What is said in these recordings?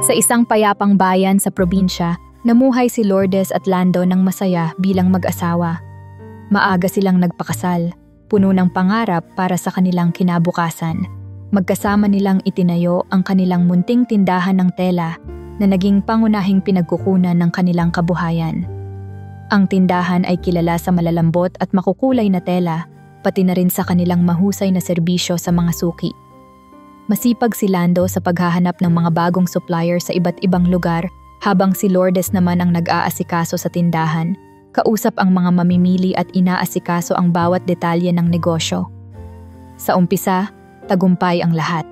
Sa isang payapang bayan sa probinsya, namuhay si Lourdes at Lando ng masaya bilang mag-asawa. Maaga silang nagpakasal, puno ng pangarap para sa kanilang kinabukasan. Magkasama nilang itinayo ang kanilang munting tindahan ng tela na naging pangunahing pinagkukunan ng kanilang kabuhayan. Ang tindahan ay kilala sa malalambot at makukulay na tela, pati na rin sa kanilang mahusay na serbisyo sa mga suki. Masipag si Lando sa paghahanap ng mga bagong supplier sa iba't ibang lugar, habang si Lourdes naman ang nag-aasikaso sa tindahan, kausap ang mga mamimili at inaasikaso ang bawat detalye ng negosyo. Sa umpisa, tagumpay ang lahat.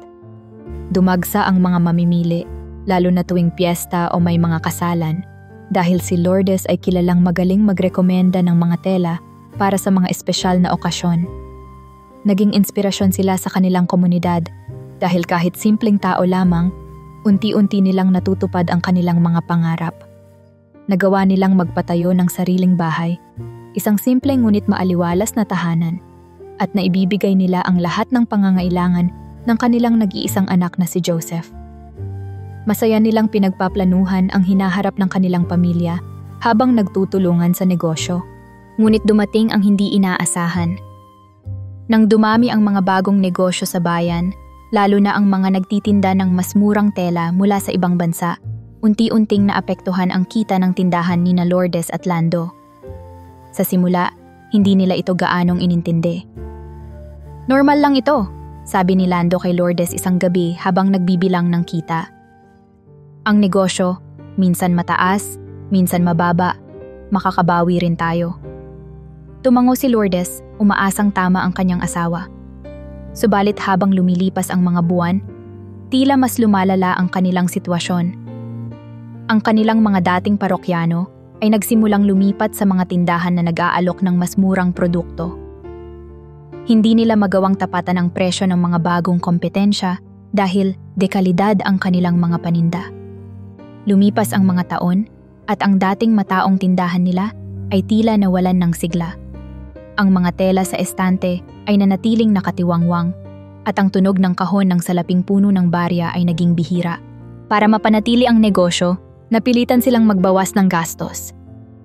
Dumagsa ang mga mamimili, lalo na tuwing piyesta o may mga kasalan, dahil si Lourdes ay kilalang magaling magrekomenda ng mga tela para sa mga espesyal na okasyon. Naging inspirasyon sila sa kanilang komunidad dahil kahit simpleng tao lamang, unti-unti nilang natutupad ang kanilang mga pangarap. Nagawa nilang magpatayo ng sariling bahay, isang simpleng ngunit maaliwalas na tahanan, at naibibigay nila ang lahat ng pangangailangan ng kanilang nag-iisang anak na si Joseph. Masaya nilang pinagpaplanuhan ang hinaharap ng kanilang pamilya habang nagtutulungan sa negosyo. Ngunit dumating ang hindi inaasahan. Nang dumami ang mga bagong negosyo sa bayan, lalo na ang mga nagtitinda ng mas murang tela mula sa ibang bansa, unti-unting naapektuhan ang kita ng tindahan ni na Lourdes at Lando. Sa simula, hindi nila ito gaanong inintindi. "Normal lang ito," sabi ni Lando kay Lourdes isang gabi habang nagbibilang ng kita. "Ang negosyo, minsan mataas, minsan mababa, makakabawi rin tayo." Tumango si Lourdes, umaasang tama ang kanyang asawa. Subalit habang lumilipas ang mga buwan, tila mas lumalala ang kanilang sitwasyon. Ang kanilang mga dating parokyano ay nagsimulang lumipat sa mga tindahan na nag-aalok ng mas murang produkto. Hindi nila magawang tapatan ang presyo ng mga bagong kompetensya dahil dekalidad ang kanilang mga paninda. Lumipas ang mga taon at ang dating mataong tindahan nila ay tila nawalan ng sigla. Ang mga tela sa estante ay nanatiling nakatiwangwang at ang tunog ng kahon ng salaping puno ng barya ay naging bihira. Para mapanatili ang negosyo, napilitan silang magbawas ng gastos.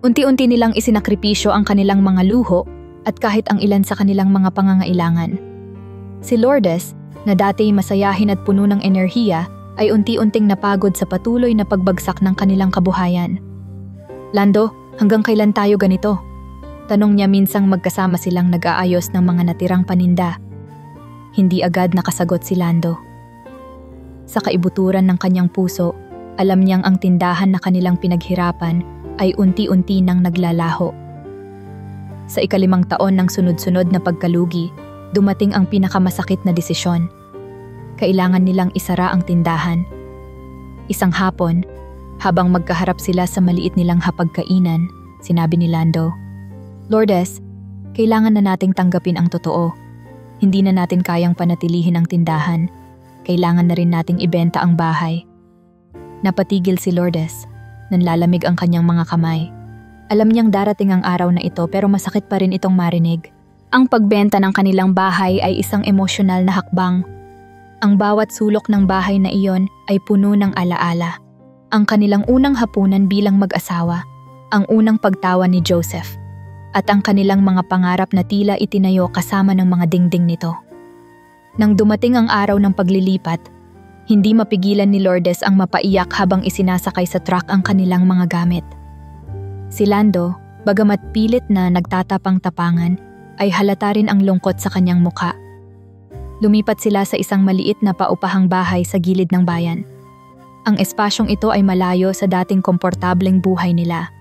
Unti-unti nilang isinakripisyo ang kanilang mga luho at kahit ang ilan sa kanilang mga pangangailangan. Si Lourdes, na dati masayahin at puno ng enerhiya, ay unti-unting napagod sa patuloy na pagbagsak ng kanilang kabuhayan. "Lando, hanggang kailan tayo ganito?" Tanong niya minsang magkasama silang nag-aayos ng mga natirang paninda. Hindi agad nakasagot si Lando. Sa kaibuturan ng kanyang puso, alam niyang ang tindahan na kanilang pinaghirapan ay unti-unti nang naglalaho. Sa ika-5 taon ng sunod-sunod na pagkalugi, dumating ang pinakamasakit na desisyon. Kailangan nilang isara ang tindahan. Isang hapon, habang magkaharap sila sa maliit nilang hapagkainan, sinabi ni Lando, "Lourdes, kailangan na nating tanggapin ang totoo. Hindi na natin kayang panatilihin ang tindahan. Kailangan na rin nating ibenta ang bahay." Napatigil si Lourdes. Nanlalamig ang kanyang mga kamay. Alam niyang darating ang araw na ito pero masakit pa rin itong marinig. Ang pagbenta ng kanilang bahay ay isang emosyonal na hakbang. Ang bawat sulok ng bahay na iyon ay puno ng alaala. Ang kanilang unang hapunan bilang mag-asawa, ang unang pagtawa ni Joseph, at ang kanilang mga pangarap na tila itinayo kasama ng mga dingding nito. Nang dumating ang araw ng paglilipat, hindi mapigilan ni Lourdes ang mapaiyak habang isinasakay sa truck ang kanilang mga gamit. Si Lando, bagamat pilit na nagtatapang-tapangan, ay halata rin ang lungkot sa kanyang mukha. Lumipat sila sa isang maliit na paupahang bahay sa gilid ng bayan. Ang espasyong ito ay malayo sa dating komportableng buhay nila.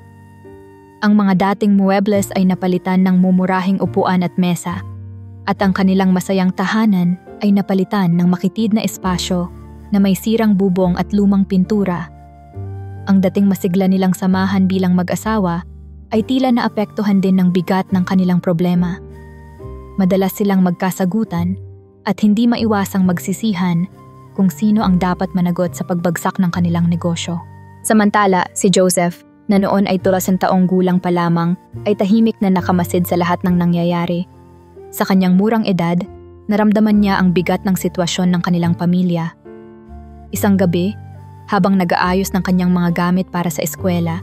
Ang mga dating muebles ay napalitan ng mumurahing upuan at mesa, at ang kanilang masayang tahanan ay napalitan ng makitid na espasyo na may sirang bubong at lumang pintura. Ang dating masigla nilang samahan bilang mag-asawa ay tila naapektuhan din ng bigat ng kanilang problema. Madalas silang magkasagutan at hindi maiwasang magsisihan kung sino ang dapat managot sa pagbagsak ng kanilang negosyo. Samantala, si Joseph, na noon ay 12 taong gulang pa lamang, ay tahimik na nakamasid sa lahat ng nangyayari. Sa kanyang murang edad, naramdaman niya ang bigat ng sitwasyon ng kanilang pamilya. Isang gabi, Habang nag-aayos ng kanyang mga gamit para sa eskwela,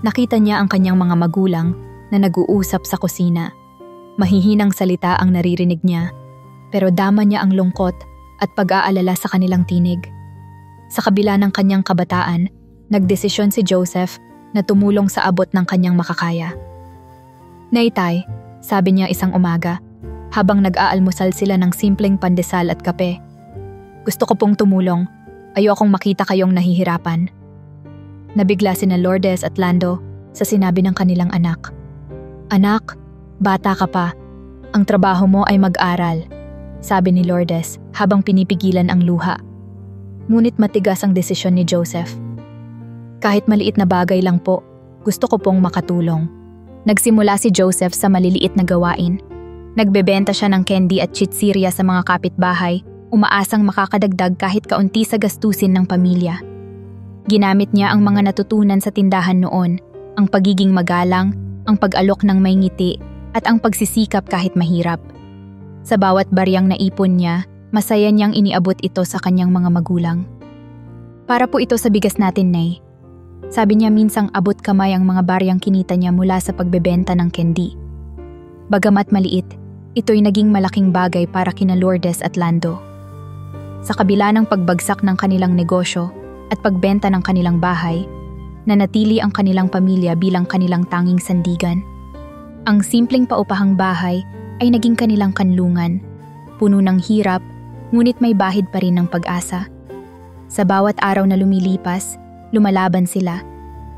nakita niya ang kanyang mga magulang na nag-uusap sa kusina. Mahihinang salita ang naririnig niya, pero dama niya ang lungkot at pag-aalala sa kanilang tinig. Sa kabila ng kanyang kabataan, nagdesisyon si Joseph na tumulong sa abot ng kanyang makakaya. "Nay-tay," sabi niya isang umaga, habang nag-aalmusal sila ng simpleng pandesal at kape. "Gusto ko pong tumulong. Ayokong makita kayong nahihirapan." Nabigla sina Lourdes at Lando sa sinabi ng kanilang anak. "Anak, bata ka pa. Ang trabaho mo ay mag-aral," sabi ni Lourdes habang pinipigilan ang luha. Ngunit matigas ang desisyon ni Joseph. "Kahit maliit na bagay lang po, gusto ko pong makatulong." Nagsimula si Joseph sa maliliit na gawain. Nagbebenta siya ng candy at chitsirya sa mga kapitbahay, umaasang makakadagdag kahit kaunti sa gastusin ng pamilya. Ginamit niya ang mga natutunan sa tindahan noon, ang pagiging magalang, ang pag-alok ng may ngiti, at ang pagsisikap kahit mahirap. Sa bawat baryang naipon niya, masaya niyang iniabot ito sa kanyang mga magulang. "Para po ito sa bigas natin, Nay." Sabi niya minsang abot kamay ang mga baryang kinita niya mula sa pagbebenta ng candy. Bagamat maliit, ito'y naging malaking bagay para kina Lourdes at Lando. Sa kabila ng pagbagsak ng kanilang negosyo at pagbenta ng kanilang bahay, nanatili ang kanilang pamilya bilang kanilang tanging sandigan. Ang simpleng paupahang bahay ay naging kanilang kanlungan, puno ng hirap, ngunit may bahid pa rin ng pag-asa. Sa bawat araw na lumilipas, lumalaban sila,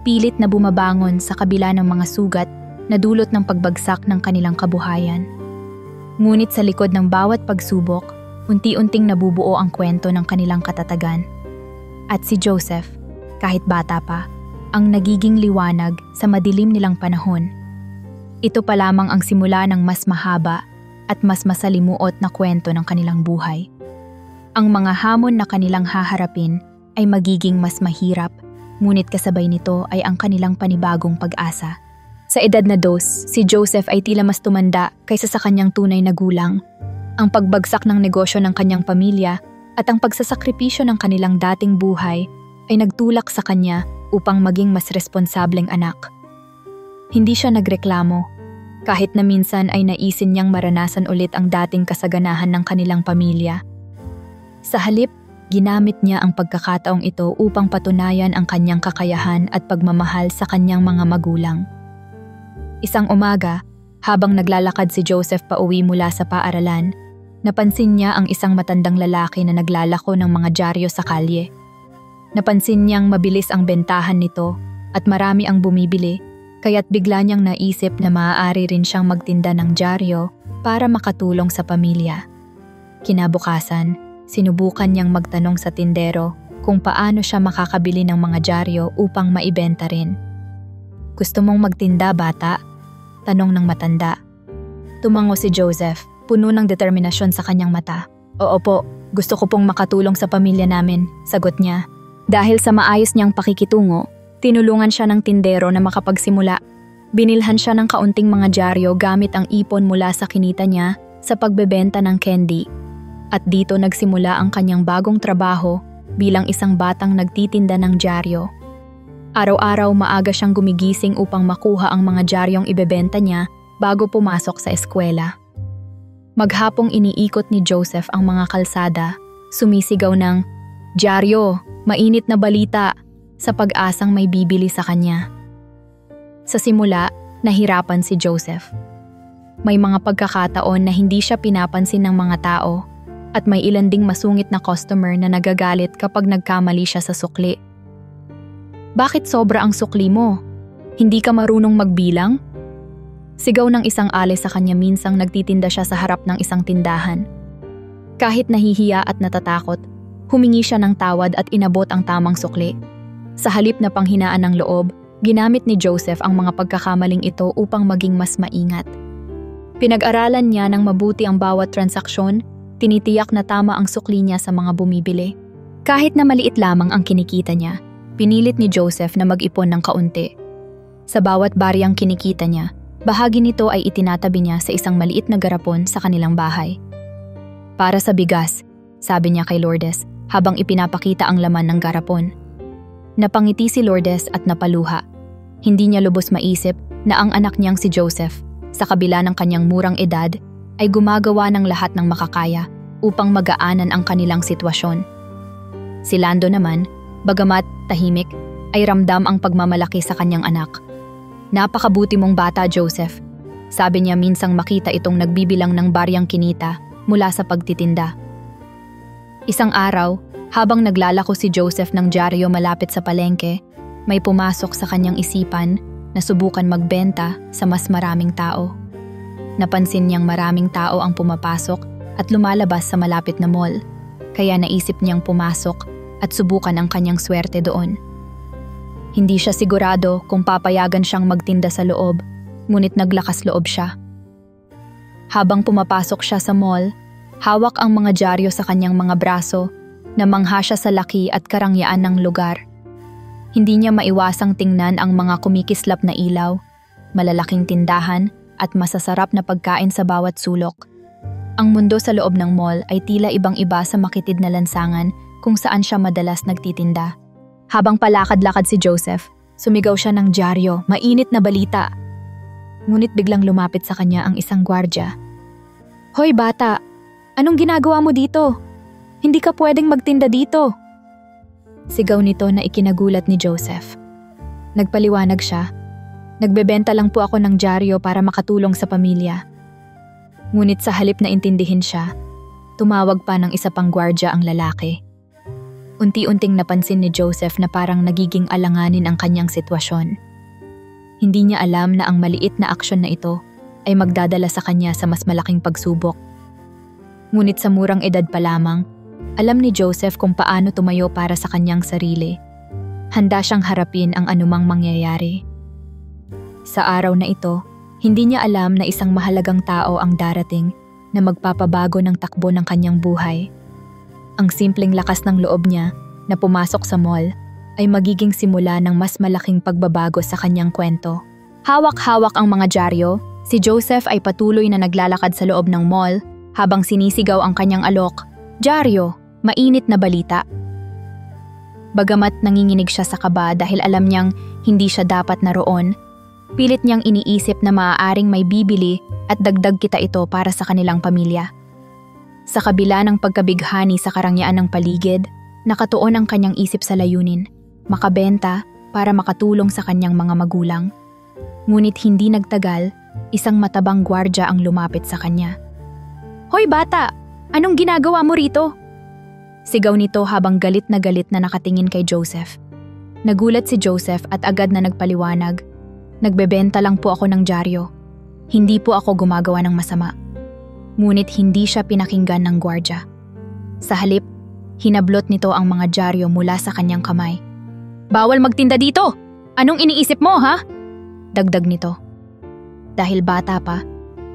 pilit na bumabangon sa kabila ng mga sugat na dulot ng pagbagsak ng kanilang kabuhayan. Ngunit sa likod ng bawat pagsubok, unti-unting nabubuo ang kwento ng kanilang katatagan. At si Joseph, kahit bata pa, ang nagiging liwanag sa madilim nilang panahon. Ito pa lamang ang simula ng mas mahaba at mas masalimuot na kwento ng kanilang buhay. Ang mga hamon na kanilang haharapin ay magiging mas mahirap, ngunit kasabay nito ay ang kanilang panibagong pag-asa. Sa edad na 2, si Joseph ay tila mas tumanda kaysa sa kanyang tunay na gulang. Ang pagbagsak ng negosyo ng kanyang pamilya at ang pagsasakripisyo ng kanilang dating buhay ay nagtulak sa kanya upang maging mas responsableng anak. Hindi siya nagreklamo, kahit na minsan ay naisin niyang maranasan ulit ang dating kasaganahan ng kanilang pamilya. Sa halip, ginamit niya ang pagkakataong ito upang patunayan ang kanyang kakayahan at pagmamahal sa kanyang mga magulang. Isang umaga, habang naglalakad si Joseph pauwi mula sa paaralan, napansin niya ang isang matandang lalaki na naglalako ng mga dyaryo sa kalye. Napansin niyang mabilis ang bentahan nito at marami ang bumibili, kaya't bigla niyang naisip na maaari rin siyang magtinda ng dyaryo para makatulong sa pamilya. Kinabukasan, sinubukan niyang magtanong sa tindero kung paano siya makakabili ng mga dyaryo upang maibenta rin. "Gusto mong magtinda, bata?" tanong ng matanda. Tumango si Joseph, puno ng determinasyon sa kanyang mata. "Oo po, gusto ko pong makatulong sa pamilya namin," sagot niya. Dahil sa maayos niyang pakikitungo, tinulungan siya ng tindero na makapagsimula. Binilhan siya ng kaunting mga dyaryo gamit ang ipon mula sa kinita niya sa pagbebenta ng candy. At dito nagsimula ang kanyang bagong trabaho bilang isang batang nagtitinda ng dyaryo. Araw-araw maaga siyang gumigising upang makuha ang mga dyaryong ibebenta niya bago pumasok sa eskwela. Maghapong iniikot ni Joseph ang mga kalsada, sumisigaw ng, "Dyaryo, mainit na balita," sa pag-asang may bibili sa kanya. Sa simula, nahirapan si Joseph. May mga pagkakataon na hindi siya pinapansin ng mga tao at may ilan ding masungit na customer na nagagalit kapag nagkamali siya sa sukli. "Bakit sobra ang sukli mo? Hindi ka marunong magbilang?" Sigaw ng isang ale sa kanya minsang nagtitinda siya sa harap ng isang tindahan. Kahit nahihiya at natatakot, humingi siya ng tawad at inabot ang tamang sukli. Sa halip na panghinaan ng loob, ginamit ni Joseph ang mga pagkakamaling ito upang maging mas maingat. Pinag-aralan niya ng mabuti ang bawat transaksyon, tinitiyak na tama ang sukli niya sa mga bumibili. Kahit na maliit lamang ang kinikita niya, pinilit ni Joseph na mag-ipon ng kaunti. Sa bawat baryang kinikita niya, bahagi nito ay itinatabi niya sa isang maliit na garapon sa kanilang bahay. "Para sa bigas," sabi niya kay Lourdes habang ipinapakita ang laman ng garapon. Napangiti si Lourdes at napaluha. Hindi niya lubos maisip na ang anak niyang si Joseph, sa kabila ng kanyang murang edad, ay gumagawa ng lahat ng makakaya upang magaanan ang kanilang sitwasyon. Si Lando naman, bagamat tahimik, ay ramdam ang pagmamalaki sa kanyang anak. Napakabuti mong bata, Joseph. Sabi niya minsang makita itong nagbibilang ng baryang kinita mula sa pagtitinda. Isang araw, habang naglalako si Joseph ng dyaryo malapit sa palengke, may pumasok sa kanyang isipan na subukan magbenta sa mas maraming tao. Napansin niyang maraming tao ang pumapasok at lumalabas sa malapit na mall, kaya naisip niyang pumasok at subukan ang kanyang swerte doon. Hindi siya sigurado kung papayagan siyang magtinda sa loob, ngunit naglakas loob siya. Habang pumapasok siya sa mall, hawak ang mga dyaryo sa kanyang mga braso, namangha siya sa laki at karangyaan ng lugar. Hindi niya maiwasang tingnan ang mga kumikislap na ilaw, malalaking tindahan at masasarap na pagkain sa bawat sulok. Ang mundo sa loob ng mall ay tila ibang-iba sa makitid na lansangan kung saan siya madalas nagtitinda. Habang palakad-lakad si Joseph, sumigaw siya ng dyaryo, mainit na balita. Ngunit biglang lumapit sa kanya ang isang gwardya. "Hoy bata, anong ginagawa mo dito? Hindi ka pwedeng magtinda dito." Sigaw nito na ikinagulat ni Joseph. Nagpaliwanag siya. "Nagbebenta lang po ako ng dyaryo para makatulong sa pamilya." Ngunit sa halip na intindihin siya, tumawag pa ng isa pang gwardya ang lalaki. Unti-unting napansin ni Joseph na parang nagiging alanganin ang kanyang sitwasyon. Hindi niya alam na ang maliit na aksyon na ito ay magdadala sa kanya sa mas malaking pagsubok. Ngunit sa murang edad pa lamang, alam ni Joseph kung paano tumayo para sa kanyang sarili. Handa siyang harapin ang anumang mangyayari. Sa araw na ito, hindi niya alam na isang mahalagang tao ang darating na magpapabago ng takbo ng kanyang buhay. Ang simpleng lakas ng loob niya na pumasok sa mall ay magiging simula ng mas malaking pagbabago sa kanyang kwento. Hawak-hawak ang mga dyaryo, si Joseph ay patuloy na naglalakad sa loob ng mall habang sinisigaw ang kanyang alok, "Dyaryo, mainit na balita." Bagamat nanginginig siya sa kaba dahil alam niyang hindi siya dapat naroon, pilit niyang iniisip na maaaring may bibili at dagdag kita ito para sa kanilang pamilya. Sa kabila ng pagkabighani sa karangyaan ng paligid, nakatuon ang kanyang isip sa layunin, makabenta para makatulong sa kanyang mga magulang. Ngunit hindi nagtagal, isang matabang gwardya ang lumapit sa kanya. "Hoy bata, anong ginagawa mo rito?" Sigaw nito habang galit na nakatingin kay Joseph. Nagulat si Joseph at agad na nagpaliwanag. "Nagbebenta lang po ako ng dyaryo. Hindi po ako gumagawa ng masama." Ngunit hindi siya pinakinggan ng gwardya. Sa halip, hinablot nito ang mga dyaryo mula sa kanyang kamay. "Bawal magtinda dito! Anong iniisip mo, ha?" Dagdag nito. Dahil bata pa,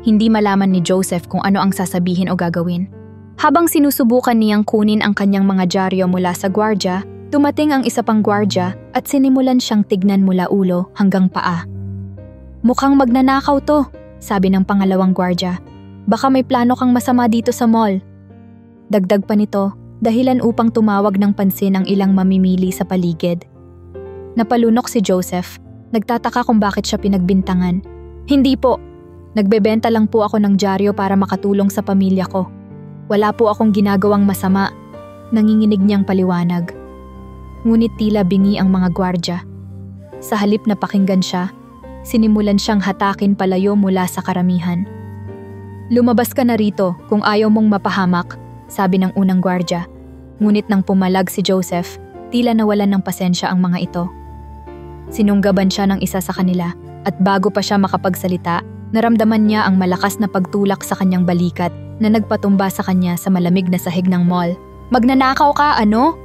hindi malaman ni Joseph kung ano ang sasabihin o gagawin. Habang sinusubukan niyang kunin ang kanyang mga dyaryo mula sa gwardya, dumating ang isa pang gwardya at sinimulan siyang tignan mula ulo hanggang paa. "Mukhang magnanakaw to," sabi ng pangalawang gwardya. "Baka may plano kang masama dito sa mall." Dagdag pa nito, dahilan upang tumawag ng pansin ang ilang mamimili sa paligid. Napalunok si Joseph, nagtataka kung bakit siya pinagbintangan. "Hindi po, nagbebenta lang po ako ng dyaryo para makatulong sa pamilya ko. Wala po akong ginagawang masama," nanginginig niyang paliwanag. Ngunit tila bingi ang mga gwardya. Sa halip na pakinggan siya, sinimulan siyang hatakin palayo mula sa karamihan. "Lumabas ka na rito kung ayaw mong mapahamak," sabi ng unang gwardya. Ngunit nang pumalag si Joseph, tila nawalan ng pasensya ang mga ito. Sinunggaban siya ng isa sa kanila at bago pa siya makapagsalita, naramdaman niya ang malakas na pagtulak sa kanyang balikat na nagpatumba sa kanya sa malamig na sahig ng mall. "Magnanakaw ka, ano?"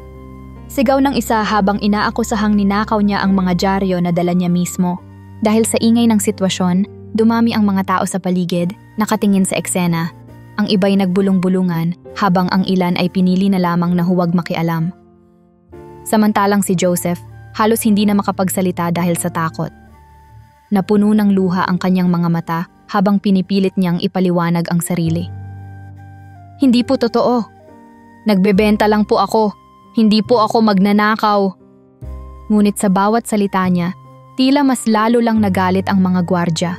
Sigaw ng isa habang inaakusahang ninakaw niya ang mga dyaryo na dala niya mismo. Dahil sa ingay ng sitwasyon, dumami ang mga tao sa paligid, nakatingin sa eksena. Ang iba'y nagbulong-bulungan habang ang ilan ay pinili na lamang na huwag makialam. Samantalang si Joseph, halos hindi na makapagsalita dahil sa takot. Napuno ng luha ang kanyang mga mata habang pinipilit niyang ipaliwanag ang sarili. "Hindi po totoo. Nagbebenta lang po ako. Hindi po ako magnanakaw." ngunit sa bawat salita niya, tila mas lalo lang nagalit ang mga gwardya.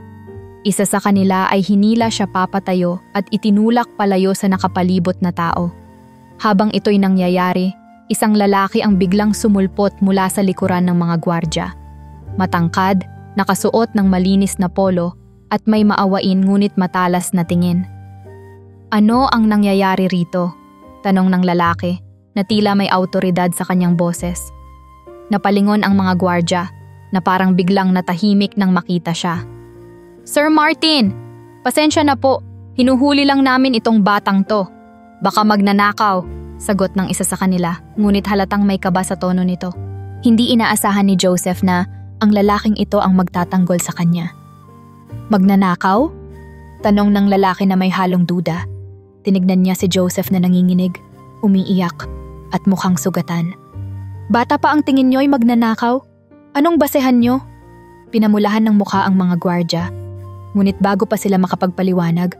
Isa sa kanila ay hinila siya papatayo at itinulak palayo sa nakapalibot na tao. Habang ito'y nangyayari, isang lalaki ang biglang sumulpot mula sa likuran ng mga gwardya. Matangkad, nakasuot ng malinis na polo at may maawain ngunit matalas na tingin. Ano ang nangyayari rito? Tanong ng lalaki na tila may awtoridad sa kanyang boses. Napalingon ang mga gwardya na parang biglang natahimik nang makita siya. Sir Martin, pasensya na po, hinuhuli lang namin itong batang to. Baka magnanakaw, sagot ng isa sa kanila, ngunit halatang may kaba sa tono nito. Hindi inaasahan ni Joseph na ang lalaking ito ang magtatanggol sa kanya. Magnanakaw? Tanong ng lalaki na may halong duda. Tinignan niya si Joseph na nanginginig, umiiyak, at mukhang sugatan. Bata pa ang tingin niyo'y magnanakaw? Anong basehan niyo? Pinamulahan ng mukha ang mga gwardya. Ngunit bago pa sila makapagpaliwanag,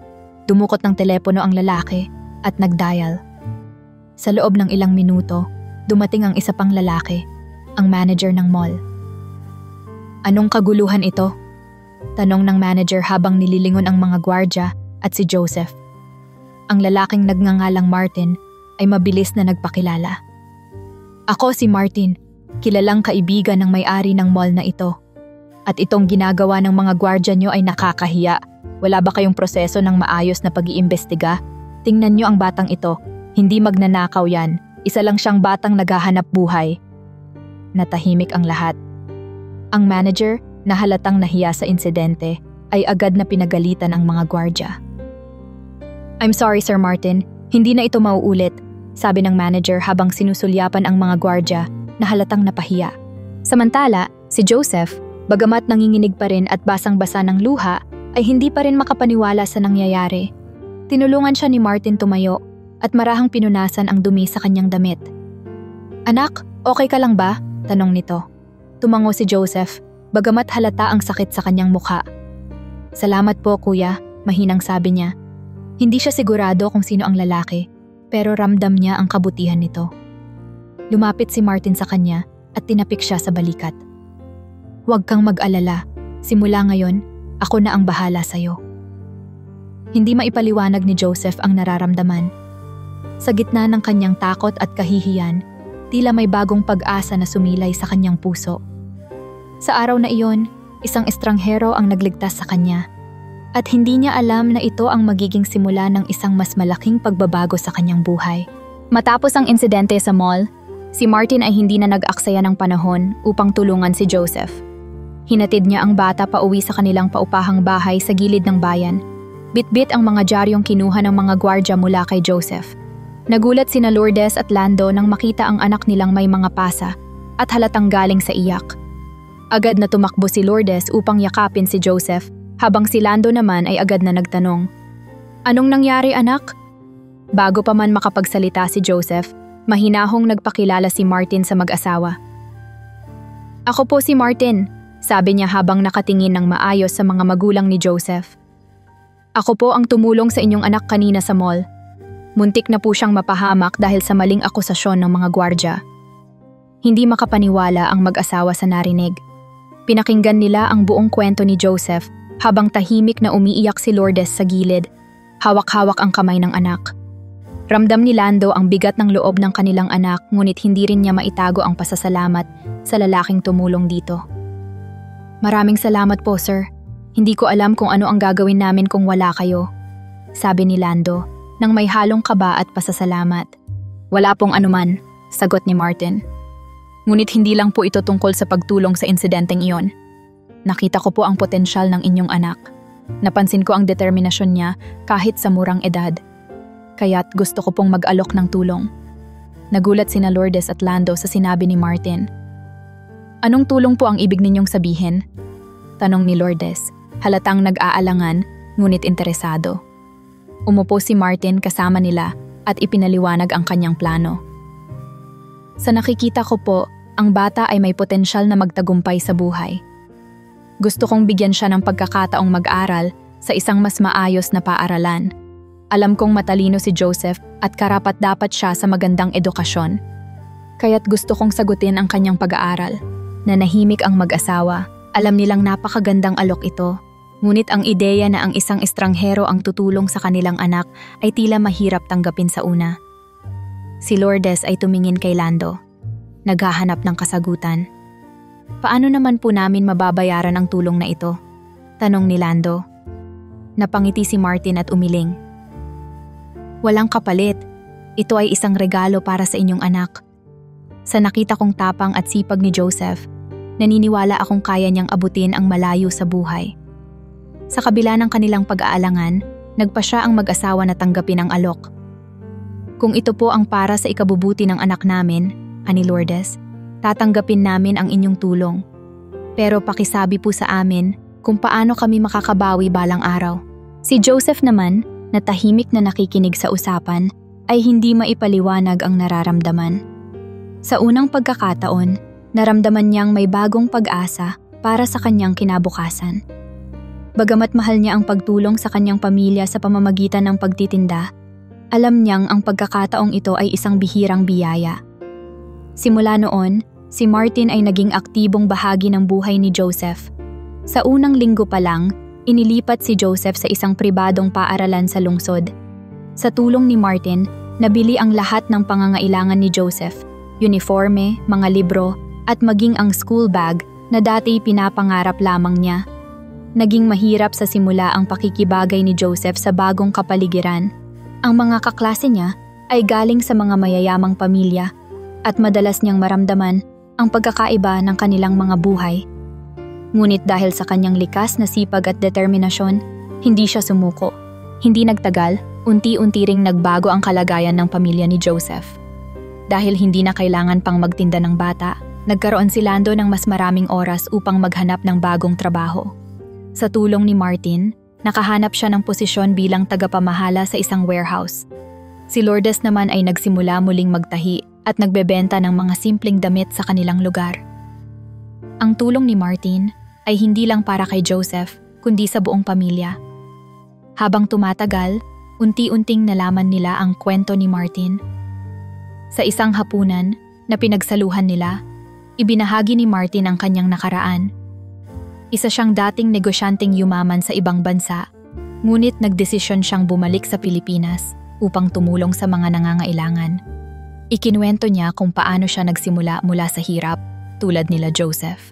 dumukot ng telepono ang lalaki at nagdial. Sa loob ng ilang minuto, dumating ang isa pang lalaki, ang manager ng mall. Anong kaguluhan ito? Tanong ng manager habang nililingon ang mga gwardya at si Joseph. Ang lalaking nagngangalang Martin ay mabilis na nagpakilala. Ako si Martin, kilalang kaibigan ng may-ari ng mall na ito. At itong ginagawa ng mga gwardya nyo ay nakakahiya. Wala ba kayong proseso ng maayos na pag-iimbestiga? Tingnan nyo ang batang ito. Hindi magnanakaw yan. Isa lang siyang batang naghahanap buhay. Natahimik ang lahat. Ang manager, na halatang nahiya sa insidente, ay agad na pinagalitan ang mga gwardya. I'm sorry, Sir Martin. Hindi na ito mauulit, sabi ng manager habang sinusulyapan ang mga gwardya na halatang napahiya. Samantala, si Joseph, bagamat nanginginig pa rin at basang-basa ng luha, ay hindi pa rin makapaniwala sa nangyayari. Tinulungan siya ni Martin tumayo at marahang pinunasan ang dumi sa kanyang damit. Anak, okay ka lang ba? Tanong nito. Tumango si Joseph, bagamat halata ang sakit sa kanyang mukha. Salamat po kuya, mahinang sabi niya. Hindi siya sigurado kung sino ang lalaki, pero ramdam niya ang kabutihan nito. Lumapit si Martin sa kanya at tinapik siya sa balikat. Huwag kang mag-alala, simula ngayon, ako na ang bahala sa'yo. Hindi maipaliwanag ni Joseph ang nararamdaman. Sa gitna ng kanyang takot at kahihiyan, tila may bagong pag-asa na sumilay sa kanyang puso. Sa araw na iyon, isang estranghero ang nagligtas sa kanya. At hindi niya alam na ito ang magiging simula ng isang mas malaking pagbabago sa kanyang buhay. Matapos ang insidente sa mall, si Martin ay hindi na nag-aksaya ng panahon upang tulungan si Joseph. Hinatid niya ang bata pauwi sa kanilang paupahang bahay sa gilid ng bayan. Bit-bit ang mga diaryong kinuha ng mga gwardya mula kay Joseph. Nagulat sina Lourdes at Lando nang makita ang anak nilang may mga pasa at halatang galing sa iyak. Agad na tumakbo si Lourdes upang yakapin si Joseph, habang si Lando naman ay agad na nagtanong. Anong nangyari anak? Bago pa man makapagsalita si Joseph, mahinahong nagpakilala si Martin sa mag-asawa. Ako po si Martin, sabi niya habang nakatingin ng maayos sa mga magulang ni Joseph. Ako po ang tumulong sa inyong anak kanina sa mall. Muntik na po siyang mapahamak dahil sa maling akusasyon ng mga gwardya. Hindi makapaniwala ang mag-asawa sa narinig. Pinakinggan nila ang buong kwento ni Joseph habang tahimik na umiiyak si Lourdes sa gilid, hawak-hawak ang kamay ng anak. Ramdam ni Lando ang bigat ng loob ng kanilang anak ngunit hindi rin niya maitago ang pasasalamat sa lalaking tumulong dito. Maraming salamat po sir. Hindi ko alam kung ano ang gagawin namin kung wala kayo, sabi ni Lando nang may halong kaba at pasasalamat. Wala pong anuman, sagot ni Martin. Ngunit hindi lang po ito tungkol sa pagtulong sa insidenteng iyon. Nakita ko po ang potensyal ng inyong anak. Napansin ko ang determinasyon niya kahit sa murang edad. Kaya't gusto ko pong mag-alok ng tulong. Nagulat sina Lourdes at Lando sa sinabi ni Martin. Anong tulong po ang ibig ninyong sabihin? Tanong ni Lourdes, halatang nag-aalangan ngunit interesado. Umupo si Martin kasama nila at ipinaliwanag ang kanyang plano. Sa nakikita ko po, ang bata ay may potensyal na magtagumpay sa buhay. Gusto kong bigyan siya ng pagkakataong mag-aral sa isang mas maayos na paaralan. Alam kong matalino si Joseph at karapat-dapat siya sa magandang edukasyon. Kaya't gusto kong sagutin ang kanyang pag-aaral. Nanahimik ang mag-asawa. Alam nilang napakagandang alok ito. Ngunit ang ideya na ang isang estranghero ang tutulong sa kanilang anak ay tila mahirap tanggapin sa una. Si Lourdes ay tumingin kay Lando. Naghahanap ng kasagutan. Paano naman po namin mababayaran ang tulong na ito? Tanong ni Lando. Napangiti si Martin at umiling. Walang kapalit. Ito ay isang regalo para sa inyong anak. Sa nakita kong tapang at sipag ni Joseph, naniniwala akong kaya niyang abutin ang malayo sa buhay. Sa kabila ng kanilang pag-aalangan, nagpa siya ang mag-asawa na tanggapin ang alok. Kung ito po ang para sa ikabubuti ng anak namin, ani Lourdes, tatanggapin namin ang inyong tulong. Pero pakisabi po sa amin kung paano kami makakabawi balang araw. Si Joseph naman, na tahimik na nakikinig sa usapan, ay hindi maipaliwanag ang nararamdaman. Sa unang pagkakataon, naramdaman niyang may bagong pag-asa para sa kanyang kinabukasan. Bagamat mahal niya ang pagtulong sa kanyang pamilya sa pamamagitan ng pagtitinda, alam niyang ang pagkakataong ito ay isang bihirang biyaya. Simula noon, si Martin ay naging aktibong bahagi ng buhay ni Joseph. Sa unang linggo pa lang, inilipat si Joseph sa isang pribadong paaralan sa lungsod. Sa tulong ni Martin, nabili ang lahat ng pangangailangan ni Joseph, uniforme, mga libro, at maging ang school bag na dati pinapangarap lamang niya. Naging mahirap sa simula ang pakikibagay ni Joseph sa bagong kapaligiran. Ang mga kaklase niya ay galing sa mga mayayamang pamilya at madalas niyang maramdaman ang pagkakaiba ng kanilang mga buhay. Ngunit dahil sa kanyang likas na sipag at determinasyon, hindi siya sumuko. Hindi nagtagal, unti-unti ring nagbago ang kalagayan ng pamilya ni Joseph. Dahil hindi na kailangan pang magtinda ng bata, nagkaroon si Lando ng mas maraming oras upang maghanap ng bagong trabaho. Sa tulong ni Martin, nakahanap siya ng posisyon bilang tagapamahala sa isang warehouse. Si Lourdes naman ay nagsimula muling magtahi at nagbebenta ng mga simpleng damit sa kanilang lugar. Ang tulong ni Martin ay hindi lang para kay Joseph, kundi sa buong pamilya. Habang tumatagal, unti-unting nalaman nila ang kwento ni Martin. Sa isang hapunan na pinagsaluhan nila, ibinahagi ni Martin ang kanyang nakaraan. Isa siyang dating negosyanteng yumaman sa ibang bansa, ngunit nagdesisyon siyang bumalik sa Pilipinas upang tumulong sa mga nangangailangan. Ikinuwento niya kung paano siya nagsimula mula sa hirap, tulad nila Joseph,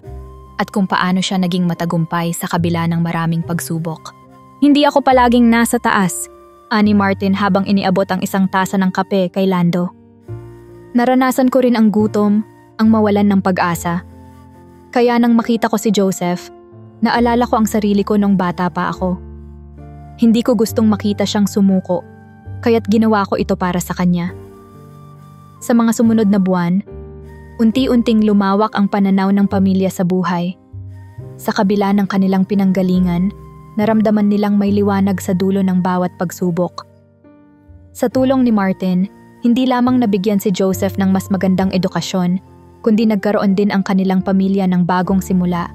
at kung paano siya naging matagumpay sa kabila ng maraming pagsubok. Hindi ako palaging nasa taas, ani Martin habang iniabot ang isang tasa ng kape kay Lando. Naranasan ko rin ang gutom, ang mawalan ng pag-asa. Kaya nang makita ko si Joseph, naalala ko ang sarili ko nung bata pa ako. Hindi ko gustong makita siyang sumuko, kaya't ginawa ko ito para sa kanya. Sa mga sumunod na buwan, unti-unting lumawak ang pananaw ng pamilya sa buhay. Sa kabila ng kanilang pinanggalingan, naramdaman nilang may liwanag sa dulo ng bawat pagsubok. Sa tulong ni Martin, hindi lamang nabigyan si Joseph ng mas magandang edukasyon, kundi nagkaroon din ang kanilang pamilya ng bagong simula.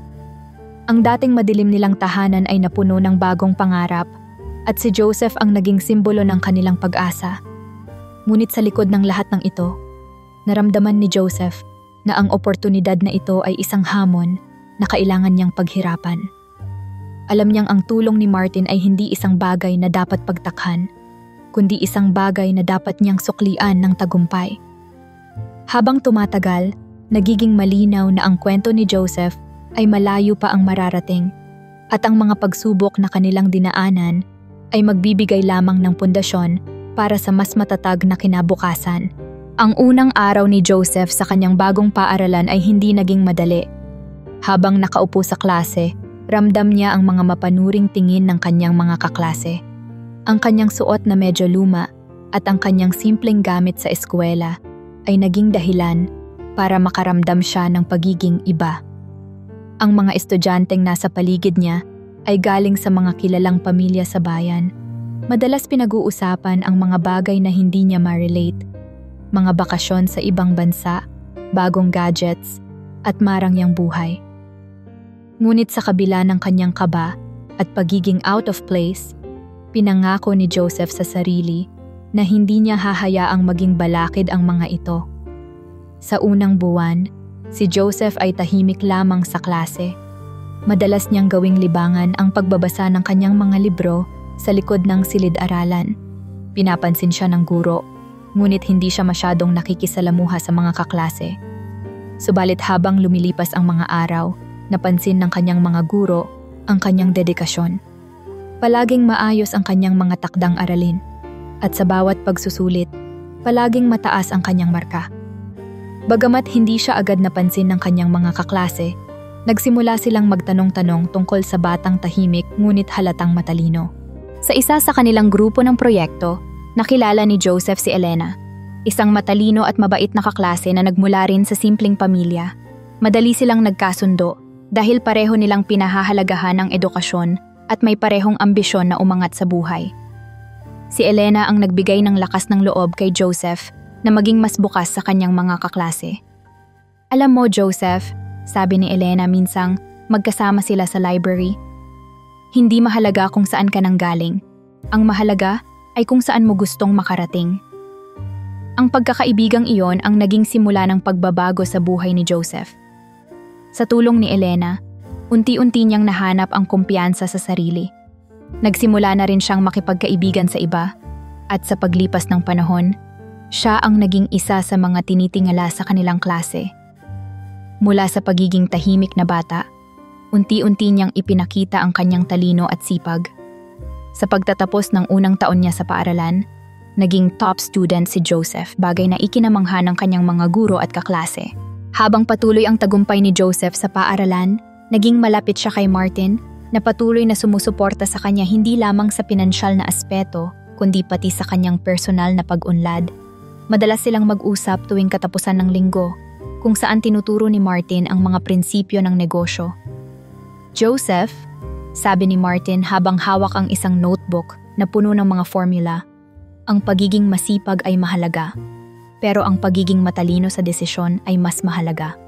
Ang dating madilim nilang tahanan ay napuno ng bagong pangarap, at si Joseph ang naging simbolo ng kanilang pag-asa. Ngunit sa likod ng lahat ng ito, naramdaman ni Joseph na ang oportunidad na ito ay isang hamon na kailangan niyang paghirapan. Alam niyang ang tulong ni Martin ay hindi isang bagay na dapat pagtakhan, kundi isang bagay na dapat niyang suklian ng tagumpay. Habang tumatagal, nagiging malinaw na ang kwento ni Joseph ay malayo pa ang mararating, at ang mga pagsubok na kanilang dinaanan ay magbibigay lamang ng pundasyon para sa mas matatag na kinabukasan. Ang unang araw ni Joseph sa kanyang bagong paaralan ay hindi naging madali. Habang nakaupo sa klase, ramdam niya ang mga mapanuring tingin ng kanyang mga kaklase. Ang kanyang suot na medyo luma at ang kanyang simpleng gamit sa eskwela ay naging dahilan para makaramdam siya ng pagiging iba. Ang mga estudyanteng nasa paligid niya ay galing sa mga kilalang pamilya sa bayan. Madalas pinag-uusapan ang mga bagay na hindi niya ma-relate. Mga bakasyon sa ibang bansa, bagong gadgets, at marangyang buhay. Ngunit sa kabila ng kanyang kaba at pagiging out of place, pinangako ni Joseph sa sarili na hindi niya hahayaang maging balakid ang mga ito. Sa unang buwan, Si Joseph ay tahimik lamang sa klase. Madalas niyang gawing libangan ang pagbabasa ng kanyang mga libro sa likod ng silid-aralan. Pinapansin siya ng guro, ngunit hindi siya masyadong nakikisalamuha sa mga kaklase. Subalit habang lumilipas ang mga araw, napansin ng kanyang mga guro ang kanyang dedikasyon. Palaging maayos ang kanyang mga takdang aralin, at sa bawat pagsusulit, palaging mataas ang kanyang marka. Bagamat hindi siya agad napansin ng kanyang mga kaklase, nagsimula silang magtanong-tanong tungkol sa batang tahimik ngunit halatang matalino. Sa isa sa kanilang grupo ng proyekto, nakilala ni Joseph si Elena, isang matalino at mabait na kaklase na nagmula rin sa simpleng pamilya. Madali silang nagkasundo dahil pareho nilang pinahahalagahan ang edukasyon at may parehong ambisyon na umangat sa buhay. Si Elena ang nagbigay ng lakas ng loob kay Joseph na maging mas bukas sa kanyang mga kaklase. Alam mo, Joseph, sabi ni Elena minsang magkasama sila sa library, hindi mahalaga kung saan ka nanggaling. Ang mahalaga ay kung saan mo gustong makarating. Ang pagkakaibigang iyon ang naging simula ng pagbabago sa buhay ni Joseph. Sa tulong ni Elena, unti-unti niyang nahanap ang kumpiyansa sa sarili. Nagsimula na rin siyang makipagkaibigan sa iba, at sa paglipas ng panahon, siya ang naging isa sa mga tinitingala sa kanilang klase. Mula sa pagiging tahimik na bata, unti-unti niyang ipinakita ang kanyang talino at sipag. Sa pagtatapos ng unang taon niya sa paaralan, naging top student si Joseph, bagay na ikinamangha ng kanyang mga guro at kaklase. Habang patuloy ang tagumpay ni Joseph sa paaralan, naging malapit siya kay Martin na patuloy na sumusuporta sa kanya hindi lamang sa pinansyal na aspeto, kundi pati sa kanyang personal na pag-unlad. Madalas silang mag-usap tuwing katapusan ng linggo, kung saan tinuturo ni Martin ang mga prinsipyo ng negosyo. Joseph, sabi ni Martin habang hawak ang isang notebook na puno ng mga formula, ang pagiging masipag ay mahalaga, pero ang pagiging matalino sa desisyon ay mas mahalaga.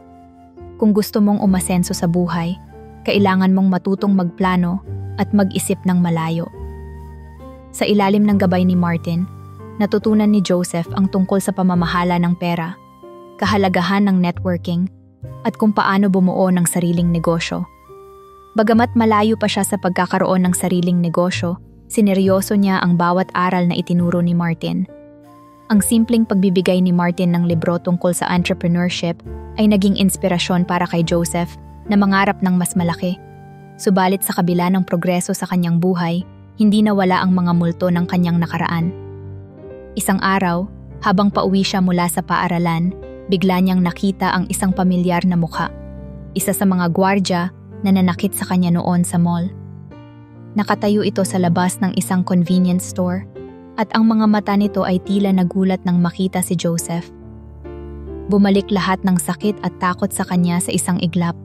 Kung gusto mong umasenso sa buhay, kailangan mong matutong magplano at mag-isip ng malayo. Sa ilalim ng gabay ni Martin, natutunan ni Joseph ang tungkol sa pamamahala ng pera, kahalagahan ng networking, at kung paano bumuo ng sariling negosyo. Bagamat malayo pa siya sa pagkakaroon ng sariling negosyo, sineryoso niya ang bawat aral na itinuro ni Martin. Ang simpleng pagbibigay ni Martin ng libro tungkol sa entrepreneurship ay naging inspirasyon para kay Joseph na mangarap ng mas malaki. Subalit sa kabila ng progreso sa kanyang buhay, hindi nawala ang mga multo ng kanyang nakaraan. Isang araw, habang pauwi siya mula sa paaralan, bigla niyang nakita ang isang pamilyar na mukha. Isa sa mga gwardya na nanakit sa kanya noon sa mall. Nakatayo ito sa labas ng isang convenience store at ang mga mata nito ay tila nagulat nang makita si Joseph. Bumalik lahat ng sakit at takot sa kanya sa isang iglap.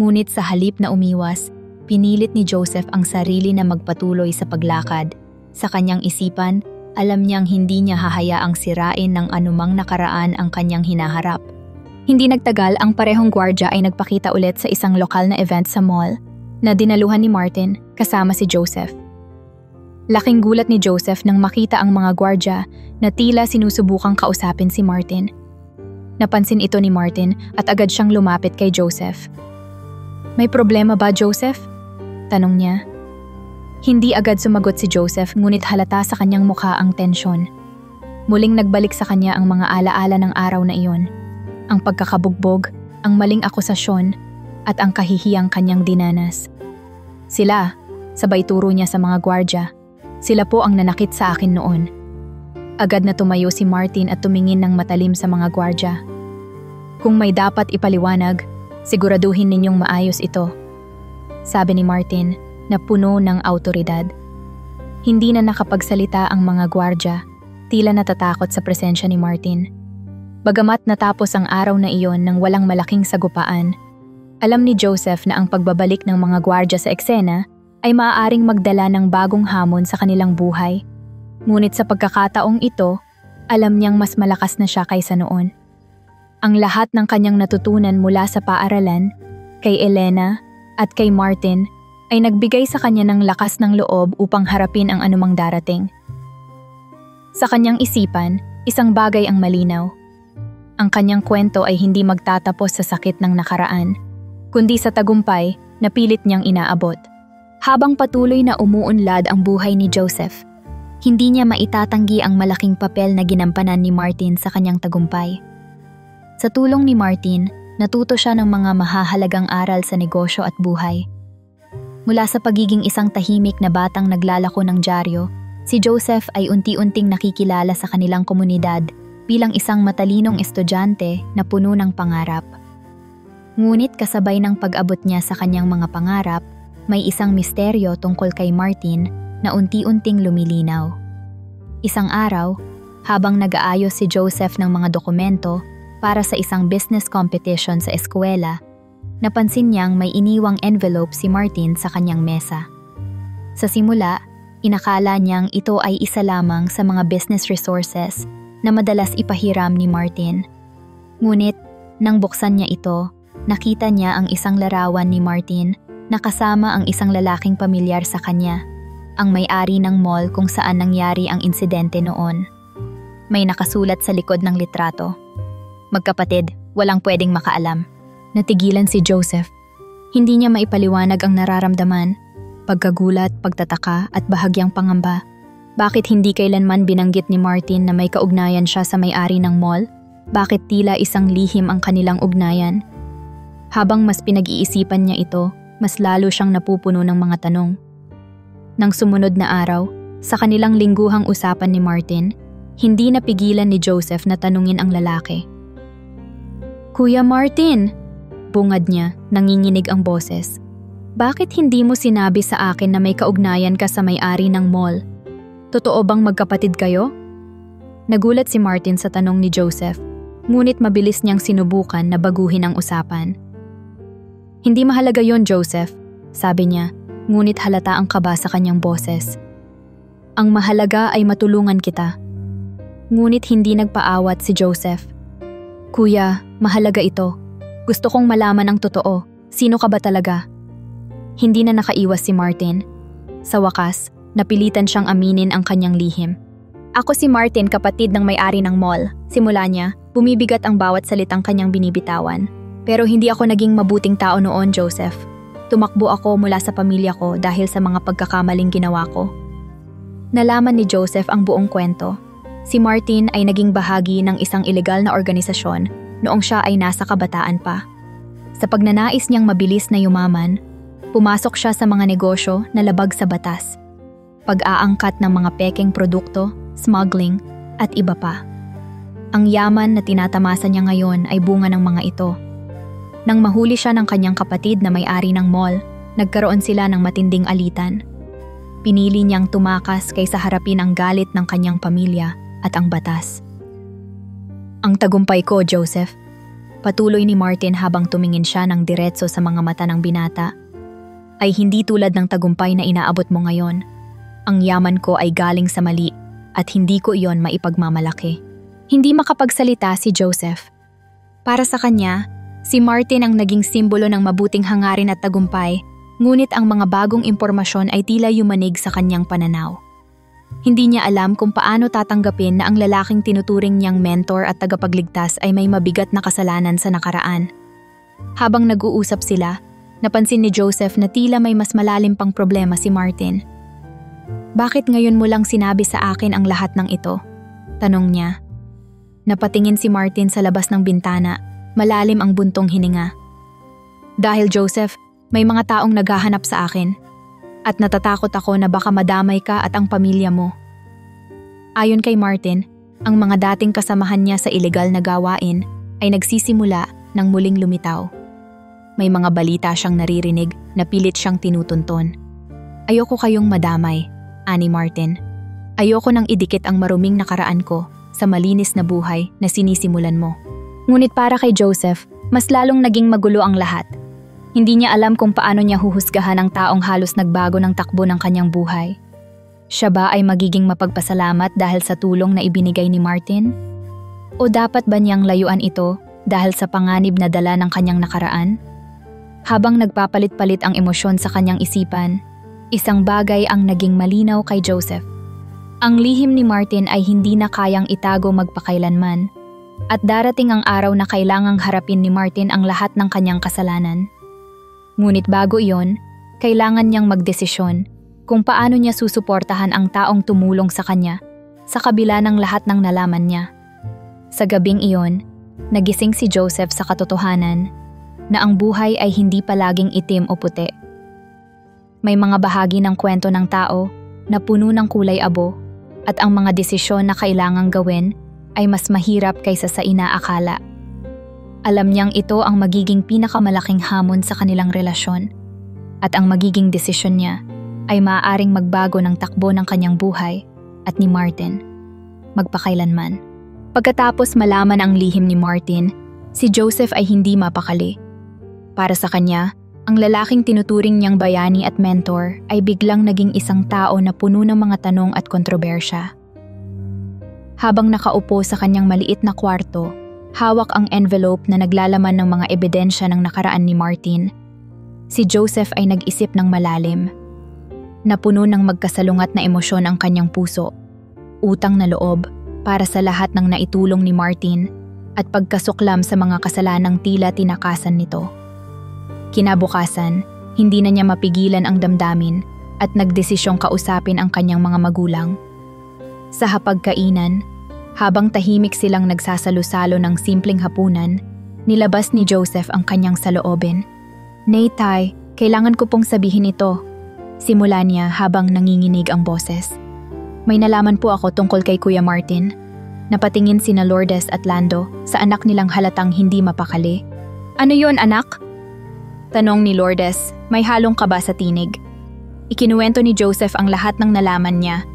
Ngunit sa halip na umiwas, pinilit ni Joseph ang sarili na magpatuloy sa paglakad. Sa kanyang isipan, alam niyang hindi niya hahayaang sirain ng anumang nakaraan ang kanyang hinaharap. Hindi nagtagal, ang parehong gwardya ay nagpakita ulit sa isang lokal na event sa mall na dinaluhan ni Martin kasama si Joseph. Laking gulat ni Joseph nang makita ang mga gwardya na tila sinusubukang kausapin si Martin. Napansin ito ni Martin at agad siyang lumapit kay Joseph. "May problema ba, Joseph?" tanong niya. Hindi agad sumagot si Joseph, ngunit halata sa kanyang mukha ang tensyon. Muling nagbalik sa kanya ang mga alaala ng araw na iyon. Ang pagkakabugbog, ang maling akusasyon, at ang kahihiyang kanyang dinanas. Sila, sabay turo niya sa mga gwardya, sila po ang nanakit sa akin noon. Agad na tumayo si Martin at tumingin ng matalim sa mga gwardya. "Kung may dapat ipaliwanag, siguraduhin ninyong maayos ito," sabi ni Martin na puno ng awtoridad. Hindi na nakapagsalita ang mga gwardya, tila natatakot sa presensya ni Martin. Bagamat natapos ang araw na iyon ng walang malaking sagupaan, alam ni Joseph na ang pagbabalik ng mga gwardya sa eksena ay maaaring magdala ng bagong hamon sa kanilang buhay. Ngunit sa pagkakataong ito, alam niyang mas malakas na siya kaysa noon. Ang lahat ng kanyang natutunan mula sa paaralan, kay Elena at kay Martin ay nagbigay sa kanya ng lakas ng loob upang harapin ang anumang darating. Sa kanyang isipan, isang bagay ang malinaw. Ang kanyang kwento ay hindi magtatapos sa sakit ng nakaraan, kundi sa tagumpay na pilit niyang inaabot. Habang patuloy na umuunlad ang buhay ni Joseph, hindi niya maitatanggi ang malaking papel na ginampanan ni Martin sa kanyang tagumpay. Sa tulong ni Martin, natuto siya ng mga mahahalagang aral sa negosyo at buhay. Mula sa pagiging isang tahimik na batang naglalako ng dyaryo, si Joseph ay unti-unting nakikilala sa kanilang komunidad bilang isang matalinong estudyante na puno ng pangarap. Ngunit kasabay ng pag-abot niya sa kanyang mga pangarap, may isang misteryo tungkol kay Martin na unti-unting lumilinaw. Isang araw, habang nag-aayos si Joseph ng mga dokumento para sa isang business competition sa eskwela, napansin niyang may iniwang envelope si Martin sa kanyang mesa. Sa simula, inakala niyang ito ay isa lamang sa mga business resources na madalas ipahiram ni Martin. Ngunit, nang buksan niya ito, nakita niya ang isang larawan ni Martin na kasama ang isang lalaking pamilyar sa kanya, ang may-ari ng mall kung saan nangyari ang insidente noon. May nakasulat sa likod ng litrato, "Magkapatid, walang pwedeng makaalam." Natigilan si Joseph. Hindi niya maipaliwanag ang nararamdaman, pagkagulat, pagtataka at bahagyang pangamba. Bakit hindi kailanman binanggit ni Martin na may kaugnayan siya sa may-ari ng mall? Bakit tila isang lihim ang kanilang ugnayan? Habang mas pinag-iisipan niya ito, mas lalo siyang napupuno ng mga tanong. Nang sumunod na araw, sa kanilang lingguhang usapan ni Martin, hindi napigilan ni Joseph na tanungin ang lalaki. "Kuya Martin," bungad niya, nanginginig ang boses. "Bakit hindi mo sinabi sa akin na may kaugnayan ka sa may-ari ng mall? Totoo bang magkapatid kayo?" Nagulat si Martin sa tanong ni Joseph, ngunit mabilis niyang sinubukan na baguhin ang usapan. "Hindi mahalaga yon, Joseph," sabi niya, ngunit halata ang kaba sa kanyang boses. "Ang mahalaga ay matulungan kita." Ngunit hindi nagpaawat si Joseph. "Kuya, mahalaga ito. Gusto kong malaman ang totoo. Sino ka ba talaga?" Hindi na nakaiwas si Martin. Sa wakas, napilitan siyang aminin ang kanyang lihim. "Ako si Martin, kapatid ng may-ari ng mall." Simula niya, bumibigat ang bawat salitang kanyang binibitawan. "Pero hindi ako naging mabuting tao noon, Joseph. Tumakbo ako mula sa pamilya ko dahil sa mga pagkakamaling ginawa ko." Nalaman ni Joseph ang buong kwento. Si Martin ay naging bahagi ng isang ilegal na organisasyon noong siya ay nasa kabataan pa. Sa pagnanais niyang mabilis na yumaman, pumasok siya sa mga negosyo na labag sa batas. Pag-aangkat ng mga pekeng produkto, smuggling, at iba pa. Ang yaman na tinatamasa niya ngayon ay bunga ng mga ito. Nang mahuli siya ng kanyang kapatid na may-ari ng mall, nagkaroon sila ng matinding alitan. Pinili niyang tumakas kaysa harapin ang galit ng kanyang pamilya at ang batas. "Ang tagumpay ko, Joseph," patuloy ni Martin habang tumingin siya ng diretso sa mga mata ng binata, "ay hindi tulad ng tagumpay na inaabot mo ngayon. Ang yaman ko ay galing sa mali at hindi ko iyon maipagmamalaki." Hindi makapagsalita si Joseph. Para sa kanya, si Martin ang naging simbolo ng mabuting hangarin at tagumpay, ngunit ang mga bagong impormasyon ay tila yumanig sa kanyang pananaw. Hindi niya alam kung paano tatanggapin na ang lalaking tinuturing niyang mentor at tagapagligtas ay may mabigat na kasalanan sa nakaraan. Habang nag-uusap sila, napansin ni Joseph na tila may mas malalim pang problema si Martin. "Bakit ngayon mo lang sinabi sa akin ang lahat ng ito?" tanong niya. Napatingin si Martin sa labas ng bintana, malalim ang buntong hininga. "Dahil Joseph, may mga taong naghahanap sa akin. At natatakot ako na baka madamay ka at ang pamilya mo." Ayon kay Martin, ang mga dating kasamahan niya sa ilegal na gawain ay nagsisimula nang muling lumitaw. May mga balita siyang naririnig na pilit siyang tinutunton. "Ayoko kayong madamay," ani Martin. "Ayoko nang idikit ang maruming nakaraan ko sa malinis na buhay na sinisimulan mo." Ngunit para kay Joseph, mas lalong naging magulo ang lahat. Hindi niya alam kung paano niya huhusgahan ang taong halos nagbago ng takbo ng kanyang buhay. Siya ba ay magiging mapagpasalamat dahil sa tulong na ibinigay ni Martin? O dapat ba niyang layuan ito dahil sa panganib na dala ng kanyang nakaraan? Habang nagpapalit-palit ang emosyon sa kanyang isipan, isang bagay ang naging malinaw kay Joseph. Ang lihim ni Martin ay hindi na kayang itago magpakailanman. At darating ang araw na kailangang harapin ni Martin ang lahat ng kanyang kasalanan. Ngunit bago iyon, kailangan niyang magdesisyon kung paano niya susuportahan ang taong tumulong sa kanya sa kabila ng lahat ng nalaman niya. Sa gabing iyon, nagising si Joseph sa katotohanan na ang buhay ay hindi palaging itim o puti. May mga bahagi ng kwento ng tao na puno ng kulay abo at ang mga desisyon na kailangang gawin ay mas mahirap kaysa sa inaakala. Alam niyang ito ang magiging pinakamalaking hamon sa kanilang relasyon at ang magiging desisyon niya ay maaaring magbago ng takbo ng kanyang buhay at ni Martin, magpakailanman. Pagkatapos malaman ang lihim ni Martin, si Joseph ay hindi mapakali. Para sa kanya, ang lalaking tinuturing niyang bayani at mentor ay biglang naging isang tao na puno ng mga tanong at kontrobersya. Habang nakaupo sa kanyang maliit na kwarto, hawak ang envelope na naglalaman ng mga ebidensya ng nakaraan ni Martin, si Joseph ay nag-isip ng malalim. Napuno ng magkasalungat na emosyon ang kanyang puso, utang na loob para sa lahat ng naitulong ni Martin at pagkasuklam sa mga kasalanang tila tinakasan nito. Kinabukasan, hindi na niya mapigilan ang damdamin at nagdesisyong kausapin ang kanyang mga magulang. Sa hapagkainan, habang tahimik silang nagsasalo-salo ng simpleng hapunan, nilabas ni Joseph ang kanyang saloobin. "Nay, Tay, kailangan ko pong sabihin ito," simula niya habang nanginginig ang boses. "May nalaman po ako tungkol kay Kuya Martin." Napatingin sina Lourdes at Lando sa anak nilang halatang hindi mapakali. "Ano yon, anak?" tanong ni Lourdes, may halong kaba sa tinig. Ikinuwento ni Joseph ang lahat ng nalaman niya.